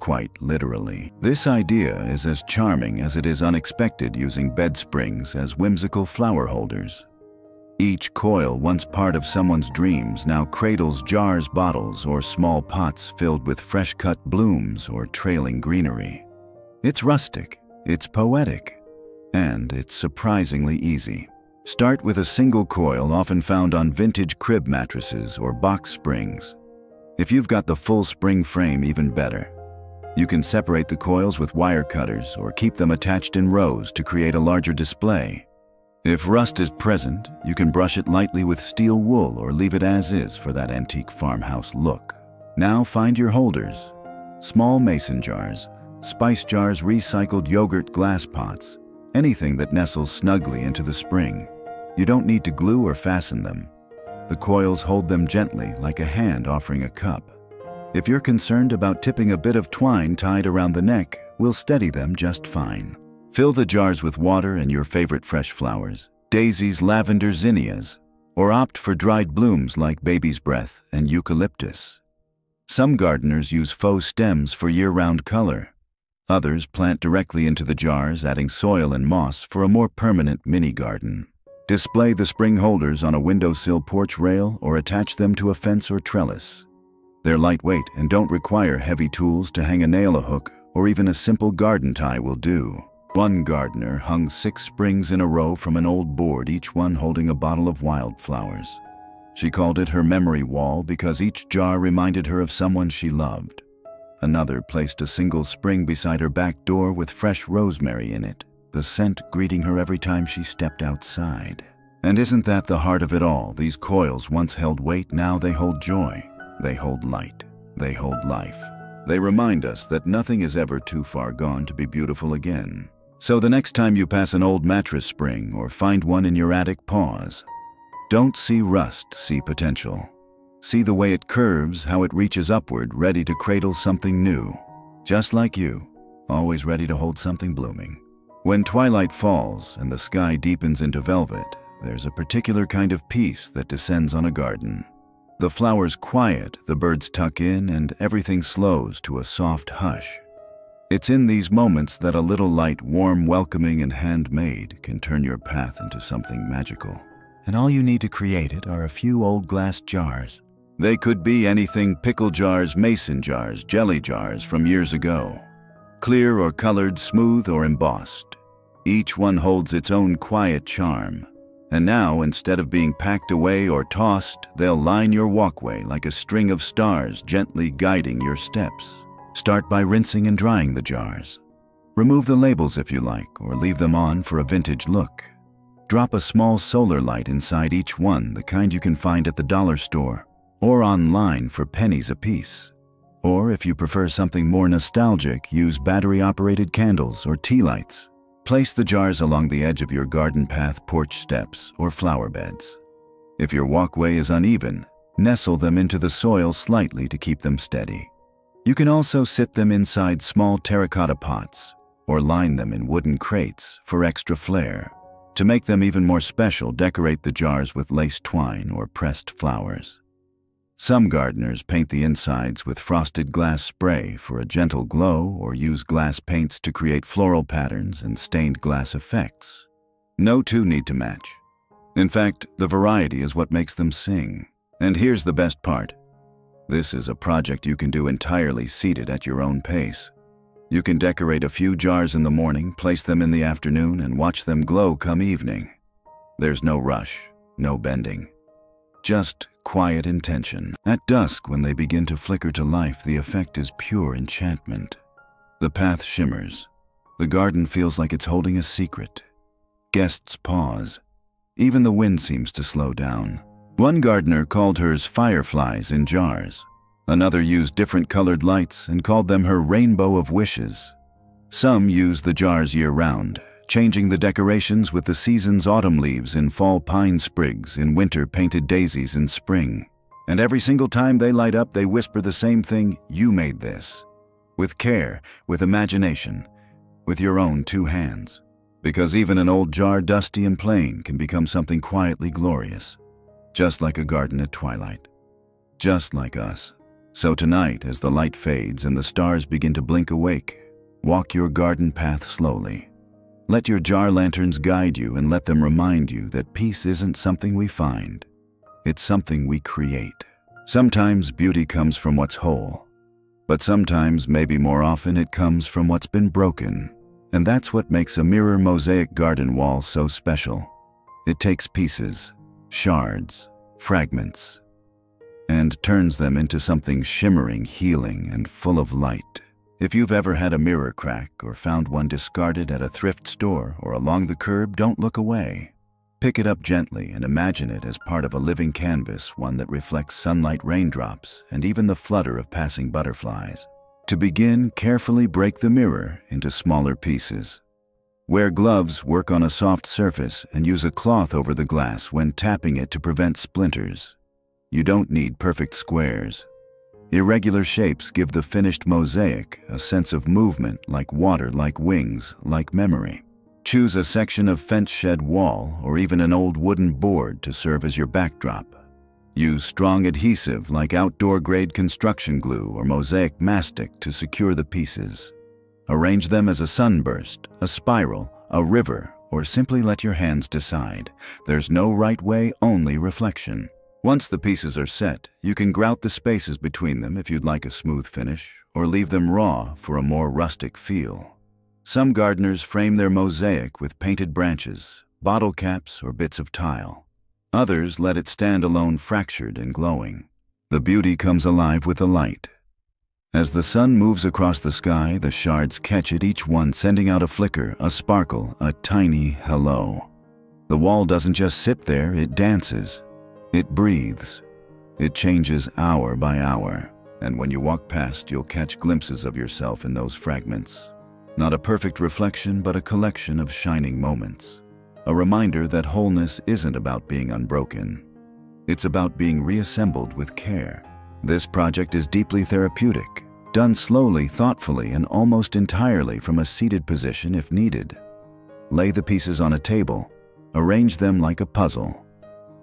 Quite literally. This idea is as charming as it is unexpected, using bed springs as whimsical flower holders. Each coil, once part of someone's dreams, now cradles jars, bottles, or small pots filled with fresh-cut blooms or trailing greenery. It's rustic, it's poetic, and it's surprisingly easy. Start with a single coil, often found on vintage crib mattresses or box springs. If you've got the full spring frame, even better. You can separate the coils with wire cutters or keep them attached in rows to create a larger display. If rust is present, you can brush it lightly with steel wool or leave it as is for that antique farmhouse look. Now find your holders. Small mason jars, spice jars, recycled yogurt glass pots, anything that nestles snugly into the spring. You don't need to glue or fasten them. The coils hold them gently, like a hand offering a cup. If you're concerned about tipping, a bit of twine tied around the neck will steady them just fine. Fill the jars with water and your favorite fresh flowers, daisies, lavender, zinnias, or opt for dried blooms like baby's breath and eucalyptus. Some gardeners use faux stems for year-round color. Others plant directly into the jars, adding soil and moss for a more permanent mini garden. Display the spring holders on a windowsill, porch rail, or attach them to a fence or trellis. They're lightweight and don't require heavy tools to hang. A nail, a hook, or even a simple garden tie will do. One gardener hung 6 springs in a row from an old board, each one holding a bottle of wildflowers. She called it her memory wall because each jar reminded her of someone she loved. Another placed a single spring beside her back door with fresh rosemary in it, the scent greeting her every time she stepped outside. And isn't that the heart of it all? These coils once held weight, now they hold joy. They hold light. They hold life. They remind us that nothing is ever too far gone to be beautiful again. So the next time you pass an old mattress spring or find one in your attic, pause. Don't see rust, see potential. See the way it curves, how it reaches upward, ready to cradle something new. Just like you, always ready to hold something blooming. When twilight falls and the sky deepens into velvet, there's a particular kind of peace that descends on a garden. The flowers quiet, the birds tuck in, and everything slows to a soft hush. It's in these moments that a little light, warm, welcoming, and handmade can turn your path into something magical. And all you need to create it are a few old glass jars. They could be anything: pickle jars, mason jars, jelly jars from years ago. Clear or colored, smooth or embossed. Each one holds its own quiet charm. And now, instead of being packed away or tossed, they'll line your walkway like a string of stars, gently guiding your steps. Start by rinsing and drying the jars. Remove the labels if you like, or leave them on for a vintage look. Drop a small solar light inside each one, the kind you can find at the dollar store, or online for pennies apiece. Or if you prefer something more nostalgic, use battery-operated candles or tea lights. Place the jars along the edge of your garden path, porch steps, or flower beds. If your walkway is uneven, nestle them into the soil slightly to keep them steady. You can also sit them inside small terracotta pots or line them in wooden crates for extra flair. To make them even more special, decorate the jars with lace twine or pressed flowers. Some gardeners paint the insides with frosted glass spray for a gentle glow or use glass paints to create floral patterns and stained glass effects. No two need to match. In fact, the variety is what makes them sing. And here's the best part. This is a project you can do entirely seated at your own pace. You can decorate a few jars in the morning, place them in the afternoon, and watch them glow come evening. There's no rush, no bending. Just quiet intention. At dusk, when they begin to flicker to life, the effect is pure enchantment. The path shimmers. The garden feels like it's holding a secret. Guests pause. Even the wind seems to slow down. One gardener called hers fireflies in jars. Another used different colored lights and called them her rainbow of wishes. Some use the jars year-round, changing the decorations with the season's autumn leaves in fall pine sprigs, in winter painted daisies in spring. And every single time they light up, they whisper the same thing: you made this. With care, with imagination, with your own two hands. Because even an old jar, dusty and plain, can become something quietly glorious. Just like a garden at twilight. Just like us. So tonight, as the light fades and the stars begin to blink awake, walk your garden path slowly. Let your jar lanterns guide you and let them remind you that peace isn't something we find. It's something we create. Sometimes beauty comes from what's whole, but sometimes, maybe more often, it comes from what's been broken. And that's what makes a mirror mosaic garden wall so special. It takes pieces, shards, fragments, and turns them into something shimmering, healing, and full of light. If you've ever had a mirror crack or found one discarded at a thrift store or along the curb, don't look away. Pick it up gently and imagine it as part of a living canvas, one that reflects sunlight, raindrops, and even the flutter of passing butterflies. To begin, carefully break the mirror into smaller pieces. Wear gloves, work on a soft surface, and use a cloth over the glass when tapping it to prevent splinters. You don't need perfect squares. Irregular shapes give the finished mosaic a sense of movement, like water, like wings, like memory. Choose a section of fence-shed wall or even an old wooden board to serve as your backdrop. Use strong adhesive like outdoor-grade construction glue or mosaic mastic to secure the pieces. Arrange them as a sunburst, a spiral, a river, or simply let your hands decide. There's no right way, only reflection. Once the pieces are set, you can grout the spaces between them if you'd like a smooth finish, or leave them raw for a more rustic feel. Some gardeners frame their mosaic with painted branches, bottle caps, or bits of tile. Others let it stand alone, fractured and glowing. The beauty comes alive with the light. As the sun moves across the sky, the shards catch it, each one sending out a flicker, a sparkle, a tiny hello. The wall doesn't just sit there, it dances. It breathes. It changes hour by hour. And when you walk past, you'll catch glimpses of yourself in those fragments. Not a perfect reflection, but a collection of shining moments. A reminder that wholeness isn't about being unbroken. It's about being reassembled with care. This project is deeply therapeutic, done slowly, thoughtfully, and almost entirely from a seated position if needed. Lay the pieces on a table. Arrange them like a puzzle.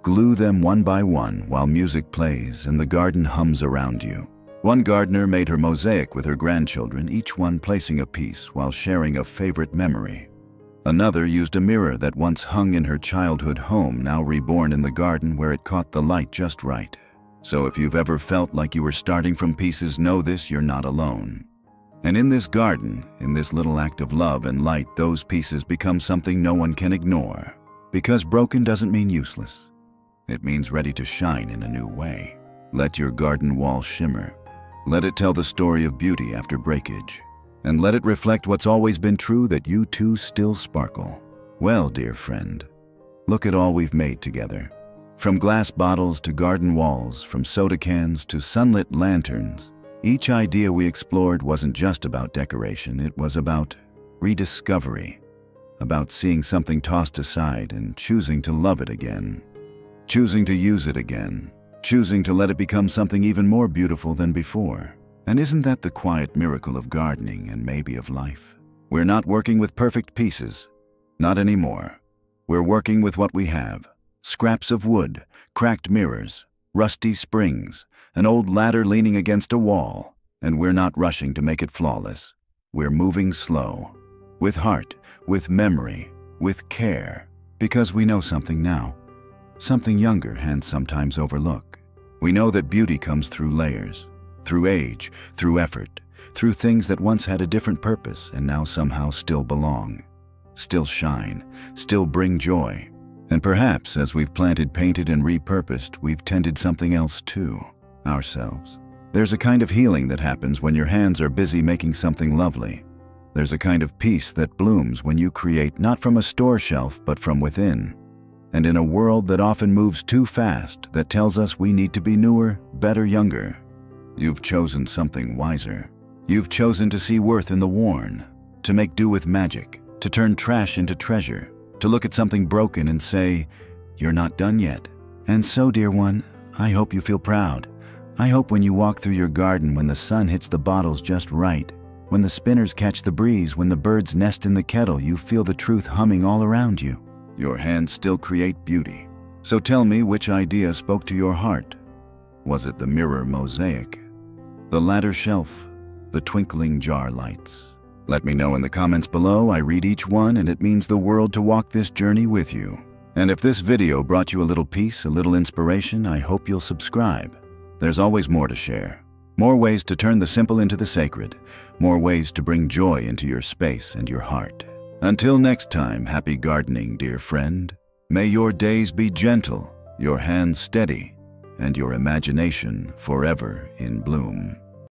Glue them one by one while music plays and the garden hums around you. One gardener made her mosaic with her grandchildren, each one placing a piece while sharing a favorite memory. Another used a mirror that once hung in her childhood home, now reborn in the garden where it caught the light just right. So if you've ever felt like you were starting from pieces, know this: you're not alone. And in this garden, in this little act of love and light, those pieces become something no one can ignore. Because broken doesn't mean useless. It means ready to shine in a new way. Let your garden wall shimmer. Let it tell the story of beauty after breakage. And let it reflect what's always been true, that you too still sparkle. Well, dear friend, look at all we've made together. From glass bottles to garden walls, from soda cans to sunlit lanterns, each idea we explored wasn't just about decoration, it was about rediscovery, about seeing something tossed aside and choosing to love it again. Choosing to use it again, choosing to let it become something even more beautiful than before. And isn't that the quiet miracle of gardening and maybe of life? We're not working with perfect pieces. Not anymore. We're working with what we have. Scraps of wood, cracked mirrors, rusty springs, an old ladder leaning against a wall. And we're not rushing to make it flawless. We're moving slow. With heart, with memory, with care. Because we know something now. Something younger hands sometimes overlook. We know that beauty comes through layers. Through age, through effort, through things that once had a different purpose and now somehow still belong. Still shine, still bring joy. And perhaps as we've planted, painted, and repurposed, we've tended something else too, ourselves. There's a kind of healing that happens when your hands are busy making something lovely. There's a kind of peace that blooms when you create not from a store shelf but from within. And in a world that often moves too fast, that tells us we need to be newer, better, younger, you've chosen something wiser. You've chosen to see worth in the worn, to make do with magic, to turn trash into treasure, to look at something broken and say, "You're not done yet." And so, dear one, I hope you feel proud. I hope when you walk through your garden, when the sun hits the bottles just right, when the spinners catch the breeze, when the birds nest in the kettle, you feel the truth humming all around you. Your hands still create beauty. So tell me, which idea spoke to your heart? Was it the mirror mosaic, the ladder shelf, the twinkling jar lights? Let me know in the comments below. I read each one, and it means the world to walk this journey with you. And if this video brought you a little peace, a little inspiration, I hope you'll subscribe. There's always more to share. More ways to turn the simple into the sacred. More ways to bring joy into your space and your heart. Until next time, happy gardening, dear friend. May your days be gentle, your hands steady, and your imagination forever in bloom.